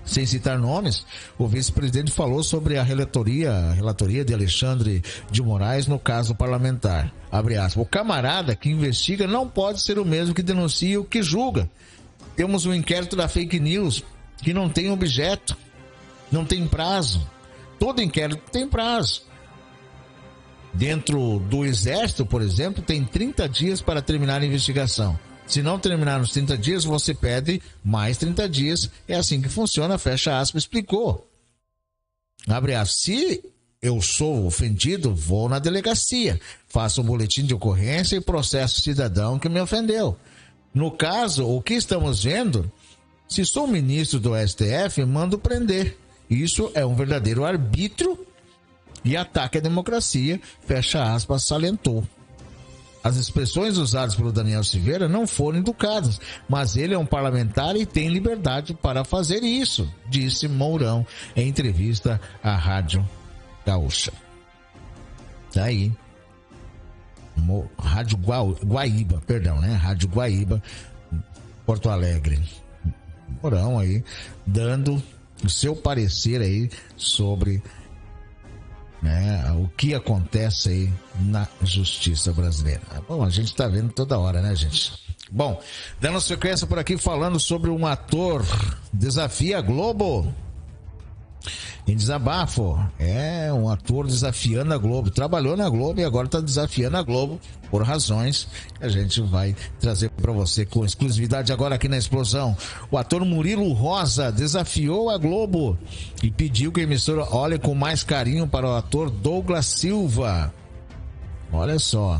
S1: Sem citar nomes, o vice-presidente falou sobre a relatoria de Alexandre de Moraes no caso parlamentar. Abre aspas, o camarada que investiga não pode ser o mesmo que denuncia o que julga. Temos um inquérito da fake news que não tem objeto, não tem prazo. Todo inquérito tem prazo. Dentro do Exército, por exemplo, tem 30 dias para terminar a investigação. Se não terminar nos 30 dias, você pede mais 30 dias. É assim que funciona, fecha aspas, explicou. Abre aspas. Se eu sou ofendido, vou na delegacia, faço um boletim de ocorrência e processo o cidadão que me ofendeu. No caso, o que estamos vendo, se sou ministro do STF, mando prender. Isso é um verdadeiro arbítrio e ataque à democracia, fecha aspas, salientou. As expressões usadas pelo Daniel Silveira não foram educadas, mas ele é um parlamentar e tem liberdade para fazer isso, disse Mourão em entrevista à Rádio Gaúcha. Daí, Rádio Guaíba, perdão, né? Rádio Guaíba, Porto Alegre. Mourão aí, dando o seu parecer aí sobre, né, o que acontece aí na justiça brasileira. Bom, a gente tá vendo toda hora, né, gente? Bom, dando sequência por aqui, falando sobre um ator desafia a Globo. Em desabafo, um ator desafiando a Globo, trabalhou na Globo e agora está desafiando a Globo por razões que a gente vai trazer para você com exclusividade agora aqui na Explosão. O ator Murilo Rosa desafiou a Globo e pediu que a emissora olhe com mais carinho para o ator Douglas Silva. Olha só,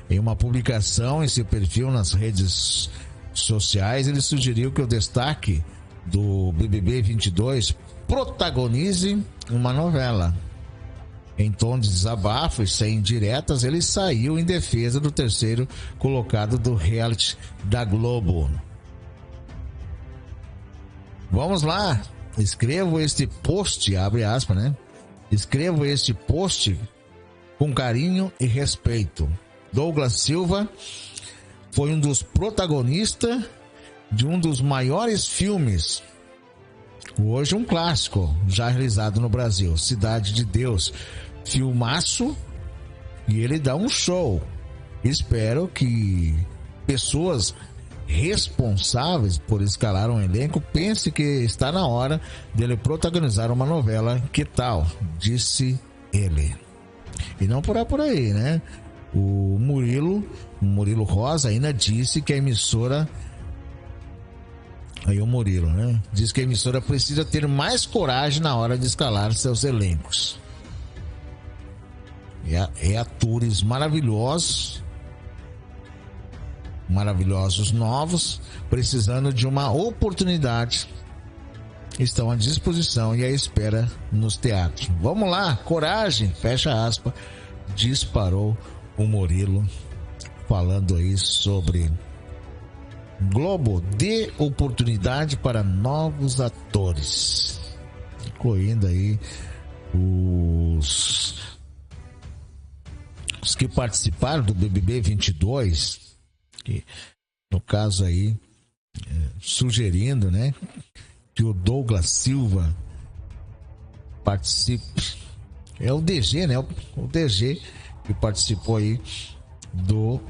S1: em uma publicação em seu perfil nas redes sociais, ele sugeriu que o destaque do BBB 22 protagonize uma novela. Em tom de desabafo e sem indiretas, ele saiu em defesa do terceiro colocado do reality da Globo. Vamos lá, escrevo este post, abre aspas, né? Escrevo este post com carinho e respeito. Douglas Silva foi um dos protagonistas de um dos maiores filmes, hoje um clássico, já realizado no Brasil, Cidade de Deus. Filmaço, e ele dá um show. Espero que pessoas responsáveis por escalar um elenco pense que está na hora dele protagonizar uma novela. Que tal? Disse ele. E não por aí, né? O Murilo Rosa ainda disse que a emissora... Aí o Murilo, né? Diz que a emissora precisa ter mais coragem na hora de escalar seus elencos. Atores maravilhosos novos, precisando de uma oportunidade, estão à disposição e à espera nos teatros. Vamos lá, coragem, fecha aspas, disparou o Murilo, falando aí sobre Globo, dê oportunidade para novos atores, incluindo aí os que participaram do BBB 22, que, no caso aí, sugerindo, né, que o Douglas Silva participe. É o DG, né, o DG que participou aí do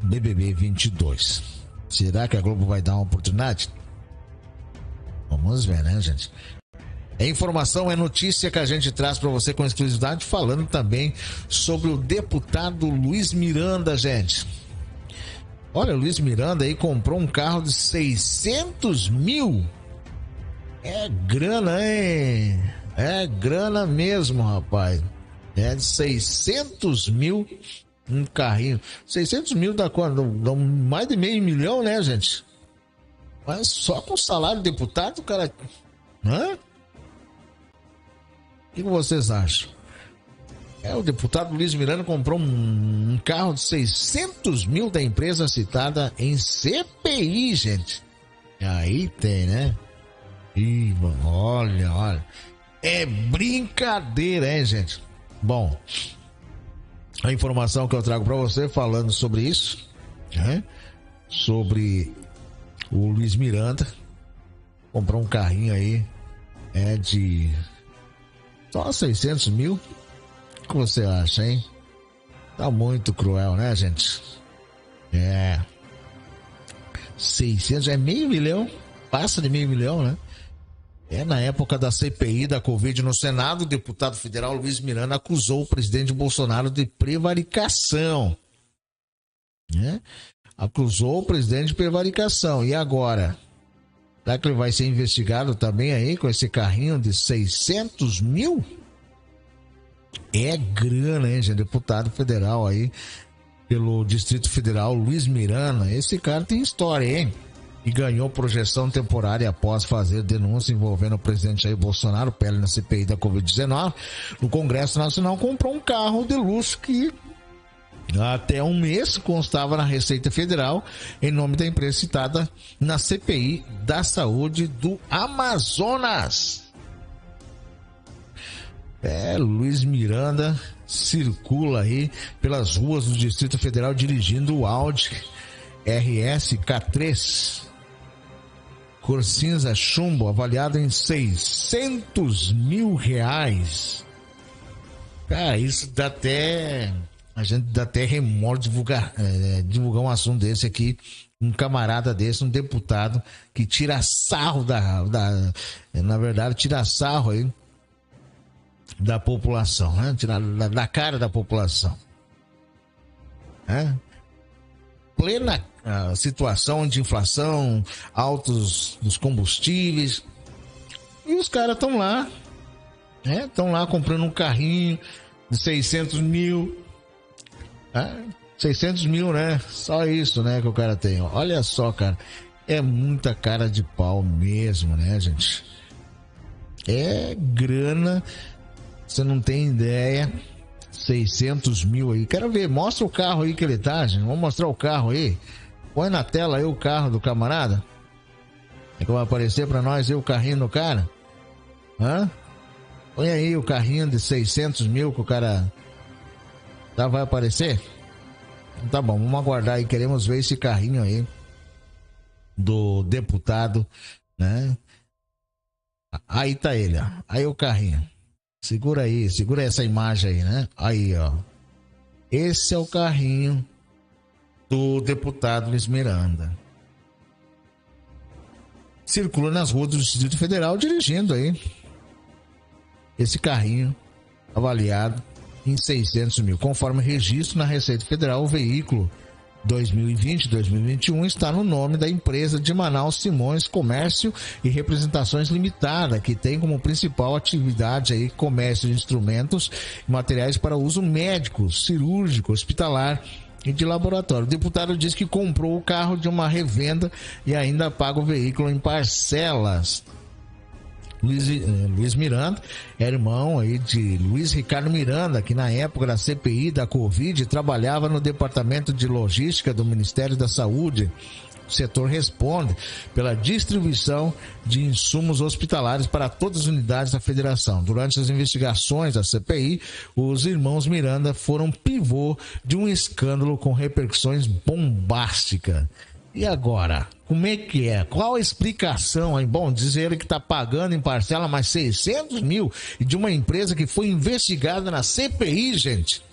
S1: BBB 22. Será que a Globo vai dar uma oportunidade? Vamos ver, né, gente? É informação, é notícia que a gente traz para você com exclusividade, falando também sobre o deputado Luiz Miranda, gente. Olha, o Luiz Miranda aí comprou um carro de 600 mil. É grana, hein? É grana mesmo, rapaz. É de 600 mil um carrinho. 600 mil dá quando? Dá mais de meio milhão, né, gente? Mas só com salário de deputado, cara... Hã? O que vocês acham? O deputado Luiz Miranda comprou um carro de 600 mil da empresa citada em CPI, gente. Aí tem, né? Ih, olha. É brincadeira, hein, gente? Bom, a informação que eu trago para você falando sobre isso, né? Sobre o Luiz Miranda, comprou um carrinho aí, de só 600 mil. O que você acha, hein? Tá muito cruel, né, gente? 600 é meio milhão, passa de meio milhão, né? Na época da CPI da Covid no Senado, o deputado federal Luiz Miranda acusou o presidente Bolsonaro de prevaricação. Acusou o presidente de prevaricação. E agora? Será que ele vai ser investigado também aí com esse carrinho de 600 mil? É grana, hein, gente? Deputado federal aí pelo Distrito Federal, Luiz Miranda. Esse cara tem história, hein? E ganhou projeção temporária após fazer denúncia envolvendo o presidente Jair Bolsonaro, pele na CPI da Covid-19. No Congresso Nacional, comprou um carro de luxo que até um mês constava na Receita Federal em nome da empresa citada na CPI da Saúde do Amazonas. Luiz Miranda circula aí pelas ruas do Distrito Federal dirigindo o Audi RS K3 cor cinza chumbo, avaliado em R$600 mil. Cara, isso dá até... A gente dá até remorso divulgar um assunto desse aqui. Um camarada desse, um deputado que tira sarro na verdade, tira sarro aí da população, né? Tira da cara da população. Plena situação de inflação, altos dos combustíveis. E os caras estão lá, né? Estão lá comprando um carrinho de 600 mil. 600 mil, né? Só isso, né, que o cara tem. Olha só, cara. É muita cara de pau mesmo, né, gente? É grana. Você não tem ideia. 600 mil aí. Quero ver. Mostra o carro aí que ele tá, gente. Vamos mostrar o carro aí. Põe na tela aí o carro do camarada. É que vai aparecer pra nós aí o carrinho do cara. Põe aí o carrinho de 600 mil que o cara... Já vai aparecer? Tá bom, vamos aguardar aí. Queremos ver esse carrinho aí do deputado, né? Aí tá ele, ó. Aí o carrinho. Segura essa imagem aí, né? Aí, ó. Esse é o carrinho do deputado Luiz Miranda. Circula nas ruas do Distrito Federal dirigindo aí esse carrinho avaliado em 600 mil. Conforme registro na Receita Federal, o veículo 2020-2021 está no nome da empresa de Manaus Simões Comércio e Representações Limitada, que tem como principal atividade aí comércio de instrumentos e materiais para uso médico, cirúrgico, hospitalar e de laboratório. O deputado diz que comprou o carro de uma revenda e ainda paga o veículo em parcelas. Luiz Miranda é irmão aí de Luiz Ricardo Miranda, que na época da CPI da Covid trabalhava no Departamento de Logística do Ministério da Saúde. O setor responde pela distribuição de insumos hospitalares para todas as unidades da federação. Durante as investigações da CPI, os irmãos Miranda foram pivô de um escândalo com repercussões bombásticas. E agora? Como é que é? Qual a explicação aí? Bom, diz ele que está pagando em parcela mais 600 mil e de uma empresa que foi investigada na CPI, gente.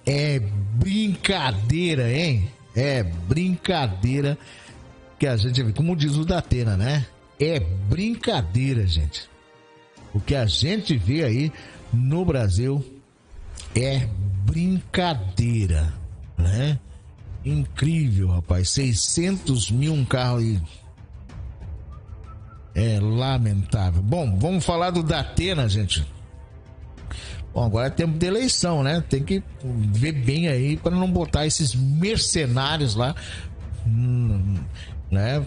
S1: É brincadeira, hein? É brincadeira que a gente vê. Como diz o Datena, né? É brincadeira, gente. O que a gente vê aí no Brasil é brincadeira, né? Incrível, rapaz. 600 mil um carro aí. É lamentável. Bom, vamos falar do Datena, gente. Bom, agora é tempo de eleição, né? Tem que ver bem aí para não botar esses mercenários lá, né?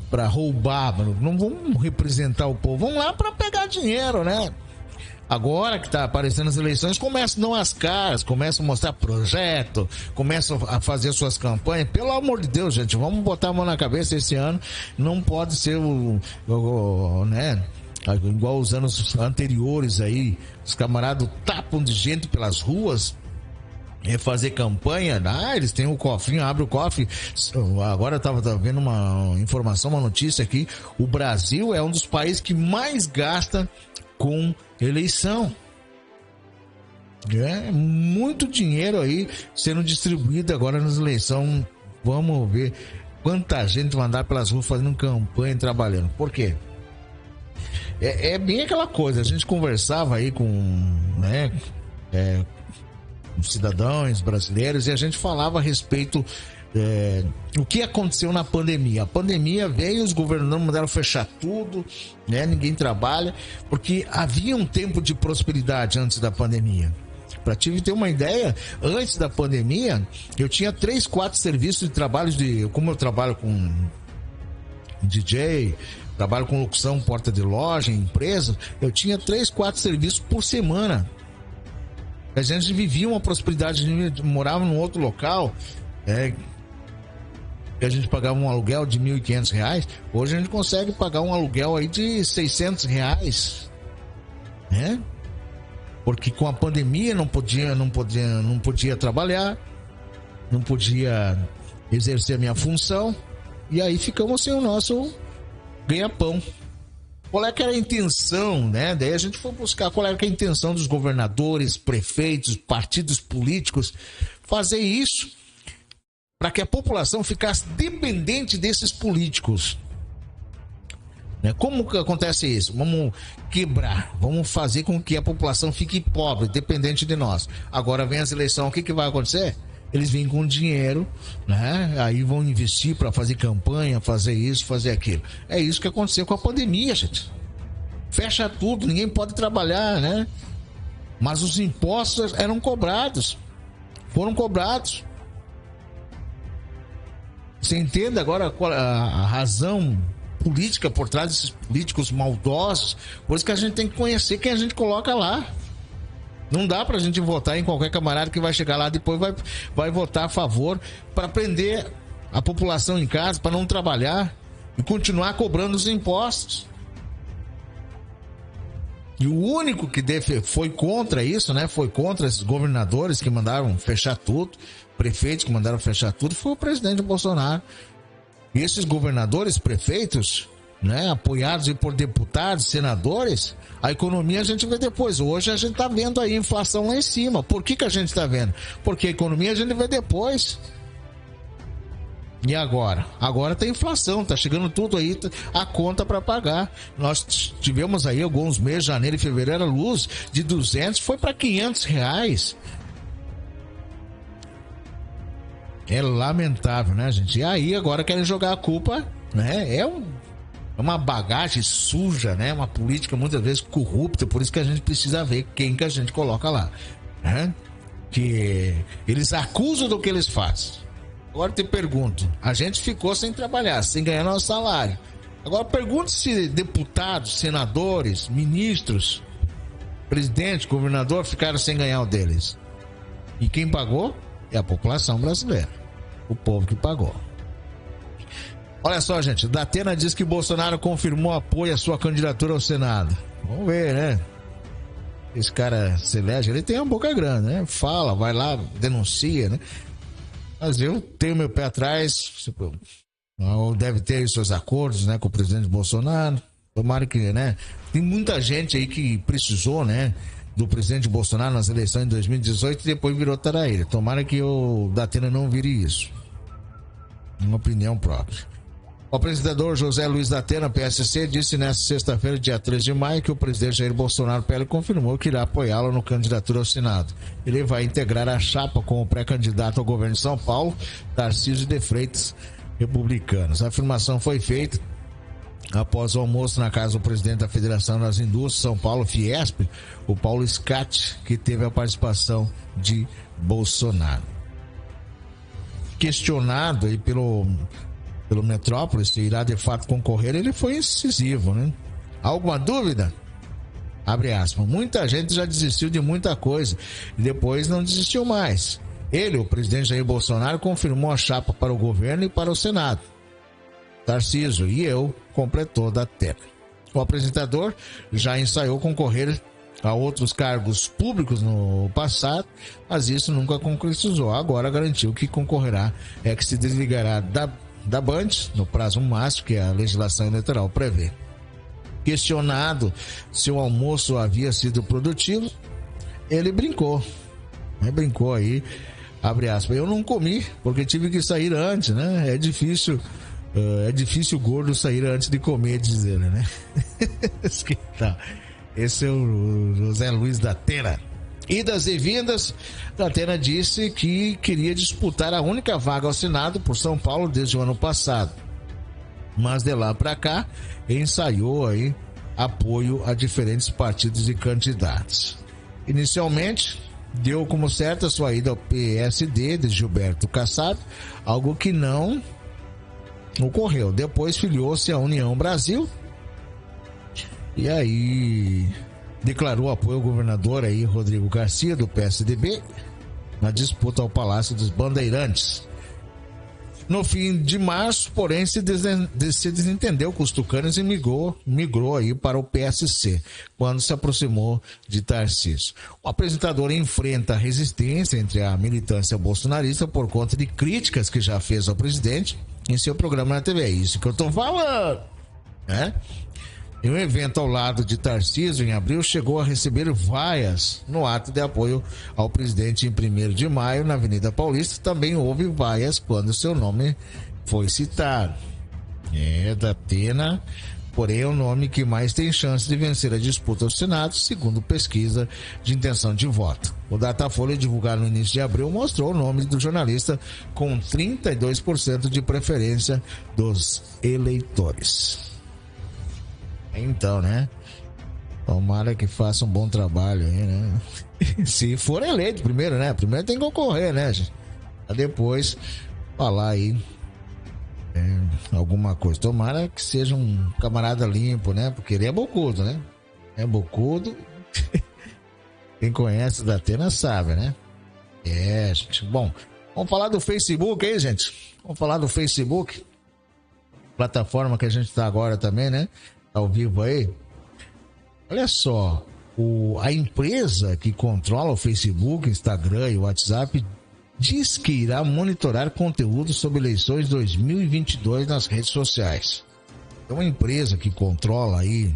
S1: Para roubar. Não vão representar o povo. Vão lá para pegar dinheiro, né? Agora que tá aparecendo as eleições, começam a dar as caras, começam a mostrar projeto, começam a fazer suas campanhas. Pelo amor de Deus, gente, vamos botar a mão na cabeça esse ano. Não pode ser né? Igual os anos anteriores aí, os camaradas tapam de gente pelas ruas, fazer campanha. Eles têm o cofrinho, abre o cofre. Agora eu tava vendo uma informação, uma notícia aqui. O Brasil é um dos países que mais gasta com eleição. É muito dinheiro aí sendo distribuído agora nas eleições. Vamos ver quanta gente vai andar pelas ruas fazendo campanha e trabalhando. Por quê? É bem aquela coisa. A gente conversava aí com, né, cidadãos brasileiros e a gente falava a respeito o que aconteceu na pandemia. A pandemia veio, os governadores mandaram fechar tudo, né? Ninguém trabalha, porque havia um tempo de prosperidade antes da pandemia. Para te ter uma ideia, antes da pandemia, eu tinha 3, 4 serviços de trabalho, como eu trabalho com DJ, trabalho com locução, porta de loja, empresa, eu tinha 3, 4 serviços por semana. A gente vivia uma prosperidade, morava num outro local, que a gente pagava um aluguel de R$1.500, hoje a gente consegue pagar um aluguel aí de R$600, né? porque com a pandemia não podia trabalhar, não podia exercer a minha função, e aí ficamos sem o nosso ganha-pão. Qual é que era a intenção, né? Daí a gente foi buscar qual era que a intenção dos governadores, prefeitos, partidos políticos fazer isso para que a população ficasse dependente desses políticos. Como que acontece isso? Vamos quebrar, vamos fazer com que a população fique pobre, dependente de nós. Agora vem as eleições, o que vai acontecer? Eles vêm com dinheiro, né? Aí vão investir para fazer campanha, fazer isso, fazer aquilo. É isso que aconteceu com a pandemia, gente. Fecha tudo, ninguém pode trabalhar, né? Mas os impostos eram cobrados, foram cobrados. Você entende agora a razão política por trás desses políticos maldosos? Por isso que a gente tem que conhecer quem a gente coloca lá. Não dá pra gente votar em qualquer camarada que vai chegar lá depois vai votar a favor para prender a população em casa, para não trabalhar e continuar cobrando os impostos. E o único que foi contra isso, né? Foi contra esses governadores que mandaram fechar tudo, prefeitos que mandaram fechar tudo, foi o presidente Bolsonaro. E esses governadores, prefeitos, né, apoiados por deputados, senadores, a economia a gente vê depois. Hoje a gente tá vendo aí a inflação lá em cima. Por que a gente tá vendo? Porque a economia a gente vê depois. E agora? Agora tem inflação, tá chegando tudo aí, a conta para pagar. Nós tivemos aí alguns meses, janeiro e fevereiro, a luz de 200 foi para R$500. É lamentável, né, gente? E aí agora querem jogar a culpa, né? É uma bagagem suja, né? Uma política muitas vezes corrupta, por isso que a gente precisa ver quem que a gente coloca lá, né? Que eles acusam do que eles fazem. Agora te pergunto, a gente ficou sem trabalhar, sem ganhar nosso salário. Agora pergunto se deputados, senadores, ministros, presidente, governador ficaram sem ganhar o deles. E quem pagou é a população brasileira, o povo que pagou. Olha só, gente, Datena diz que Bolsonaro confirmou apoio à sua candidatura ao Senado. Vamos ver, né? Esse cara se elege, ele tem uma boca grande, né? Fala, vai lá, denuncia, né? Mas eu tenho meu pé atrás, deve ter os seus acordos, né, com o presidente Bolsonaro. Tomara que, né? Tem muita gente aí que precisou, né, do presidente Bolsonaro nas eleições de 2018 e depois virou taraíra. Tomara que o Datena não vire isso. Uma opinião própria. O apresentador José Luiz Datena, PSC, disse nesta sexta-feira, dia 3 de maio, que o presidente Jair Bolsonaro PL confirmou que irá apoiá-lo no candidatura ao Senado. Ele vai integrar a chapa com o pré-candidato ao governo de São Paulo, Tarcísio de Freitas, republicanos. A afirmação foi feita após o almoço na casa do presidente da Federação das Indústrias São Paulo, Fiesp, o Paulo Scatti, que teve a participação de Bolsonaro. Questionado aí pelo Metrópolis se irá de fato concorrer, ele foi incisivo, né? Alguma dúvida? Abre aspas. Muita gente já desistiu de muita coisa e depois não desistiu mais. Ele, o presidente Jair Bolsonaro, confirmou a chapa para o governo e para o Senado. Tarcísio e eu, completou Datena. O apresentador já ensaiou concorrer a outros cargos públicos no passado, mas isso nunca concretizou. Agora garantiu que concorrerá, que se desligará da Band no prazo máximo que a legislação eleitoral prevê. Questionado se o almoço havia sido produtivo, ele brincou. Brincou aí, abre aspas, eu não comi porque tive que sair antes, né? É difícil o gordo sair antes de comer, diz ele, né? Esse é o José Luiz Datena. Idas e vindas, Datena disse que queria disputar a única vaga ao Senado por São Paulo desde o ano passado. Mas de lá para cá, ensaiou aí apoio a diferentes partidos e candidatos. Inicialmente, deu como certa sua ida ao PSD de Gilberto Kassab, algo que não ocorreu. Depois filiou-se à União Brasil e aí declarou apoio ao governador aí, Rodrigo Garcia, do PSDB, na disputa ao Palácio dos Bandeirantes. No fim de março, porém, se desentendeu com os tucanos e migrou aí para o PSC, quando se aproximou de Tarcísio. O apresentador enfrenta resistência entre a militância bolsonarista por conta de críticas que já fez ao presidente em seu programa na TV. É isso que eu tô falando, né? Em um evento ao lado de Tarcísio, em abril, chegou a receber vaias no ato de apoio ao presidente em 1º de maio, na Avenida Paulista. Também houve vaias quando seu nome foi citado. Datena, porém, é o nome que mais tem chance de vencer a disputa ao Senado, segundo pesquisa de intenção de voto. O Datafolha, divulgado no início de abril, mostrou o nome do jornalista com 32% de preferência dos eleitores. Então, né? Tomara que faça um bom trabalho aí, né? Se for eleito primeiro, né? Primeiro tem que concorrer, né, gente? Pra depois falar aí alguma coisa. Tomara que seja um camarada limpo, né? Porque ele é bocudo, né? É bocudo. Quem conhece o Datena sabe, né? Gente. Bom, vamos falar do Facebook aí, gente. Vamos falar do Facebook. Plataforma que a gente tá agora também, né? Ao vivo aí. Olha só, a empresa que controla o Facebook, Instagram e o WhatsApp diz que irá monitorar conteúdo sobre eleições 2022 nas redes sociais. Então, uma empresa que controla aí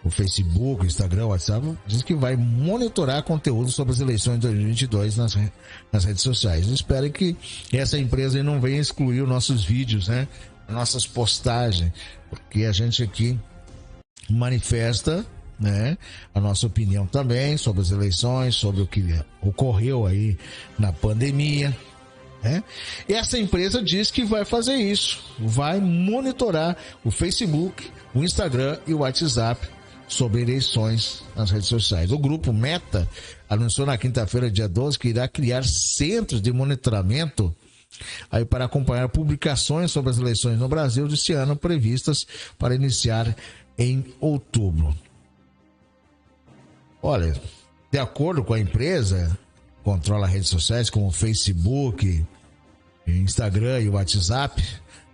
S1: o Facebook, Instagram, o WhatsApp, diz que vai monitorar conteúdo sobre as eleições 2022 nas redes sociais. Eu espero que essa empresa aí não venha excluir os nossos vídeos, né? Nossas postagens, porque a gente aqui manifesta, né, a nossa opinião também sobre as eleições, sobre o que ocorreu aí na pandemia, né? E essa empresa diz que vai fazer isso, vai monitorar o Facebook, o Instagram e o WhatsApp sobre eleições nas redes sociais. O grupo Meta anunciou na quinta-feira, dia 12, que irá criar centros de monitoramento aí para acompanhar publicações sobre as eleições no Brasil deste ano, previstas para iniciar em outubro. Olha, de acordo com a empresa, controla redes sociais como o Facebook, Instagram e o WhatsApp,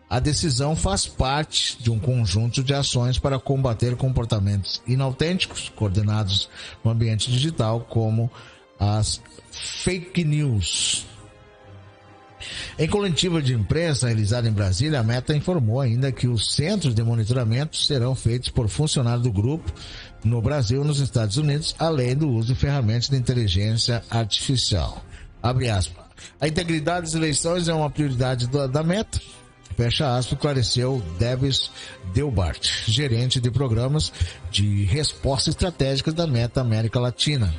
S1: a decisão faz parte de um conjunto de ações para combater comportamentos inautênticos coordenados no ambiente digital, como as fake news. Em coletiva de imprensa realizada em Brasília, a Meta informou ainda que os centros de monitoramento serão feitos por funcionários do grupo no Brasil e nos Estados Unidos, além do uso de ferramentas de inteligência artificial. Abre aspas. A integridade das eleições é uma prioridade da Meta. Fecha aspas, esclareceu Debs Delbart, gerente de programas de resposta estratégicas da Meta América Latina.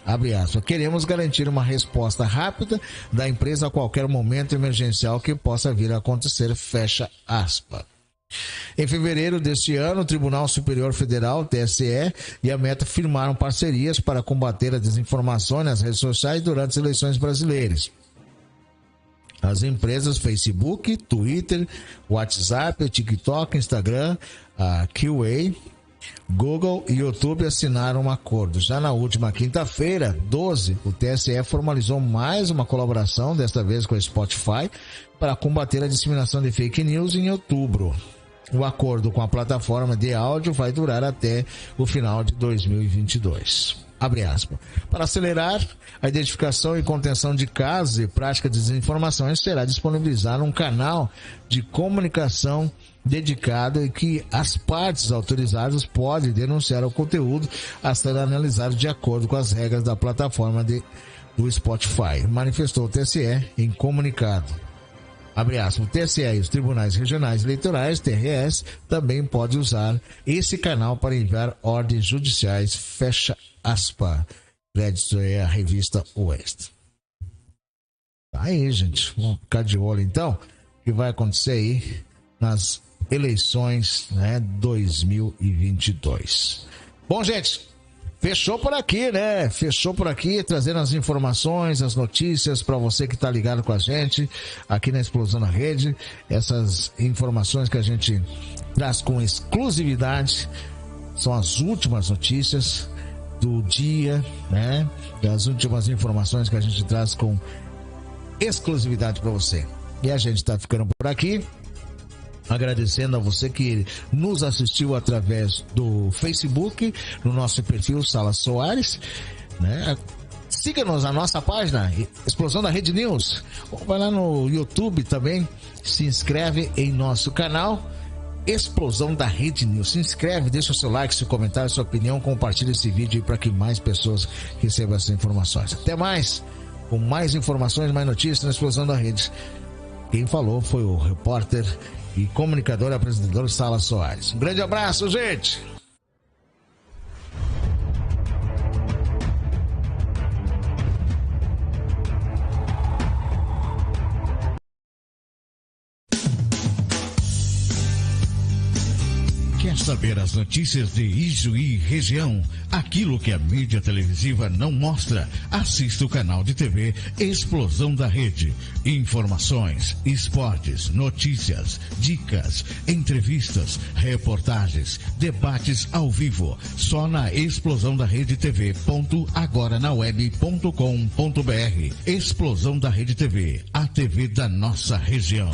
S1: Abre aspas, queremos garantir uma resposta rápida da empresa a qualquer momento emergencial que possa vir a acontecer, fecha aspas. Em fevereiro deste ano, o Tribunal Superior Federal, TSE, e a Meta firmaram parcerias para combater a desinformação nas redes sociais durante as eleições brasileiras. As empresas Facebook, Twitter, WhatsApp, TikTok, Instagram, a QA, Google e YouTube assinaram um acordo. Já na última quinta-feira, 12, o TSE formalizou mais uma colaboração, desta vez com a Spotify, para combater a disseminação de fake news em outubro. O acordo com a plataforma de áudio vai durar até o final de 2022. Abre aspas. Para acelerar a identificação e contenção de casos e prática de desinformações, será disponibilizado um canal de comunicação dedicado em que as partes autorizadas podem denunciar o conteúdo a ser analisado de acordo com as regras da plataforma do Spotify, manifestou o TSE em comunicado. Abre aspas, o TSE e os Tribunais Regionais Eleitorais, TRS, também podem usar esse canal para enviar ordens judiciais, fecha aspas. Crédito é a revista Oeste. Tá aí, gente. Vamos ficar de olho, então, o que vai acontecer aí nas eleições, né, 2022. Bom, gente, fechou por aqui, né? Fechou por aqui, trazendo as informações, as notícias para você que está ligado com a gente aqui na Explosão na Rede. Essas informações que a gente traz com exclusividade são as últimas notícias do dia, né? As últimas informações que a gente traz com exclusividade para você. E a gente está ficando por aqui. Agradecendo a você que nos assistiu através do Facebook, no nosso perfil Sala Soares, né? Siga-nos na nossa página, Explosão da Rede News. Vai lá no YouTube também, se inscreve em nosso canal, Explosão da Rede News. Se inscreve, deixa o seu like, seu comentário, sua opinião, compartilha esse vídeo para que mais pessoas recebam essas informações. Até mais, com mais informações, mais notícias na Explosão da Rede. Quem falou foi o repórter e comunicador e apresentador Sala Soares. Um grande abraço, gente!
S3: Quer saber as notícias de Ijuí e região? Aquilo que a mídia televisiva não mostra? Assista o canal de TV Explosão da Rede. Informações, esportes, notícias, dicas, entrevistas, reportagens, debates ao vivo. Só na Explosão da Rede TV. agoranaweb.com.br. Explosão da Rede TV, a TV da nossa região.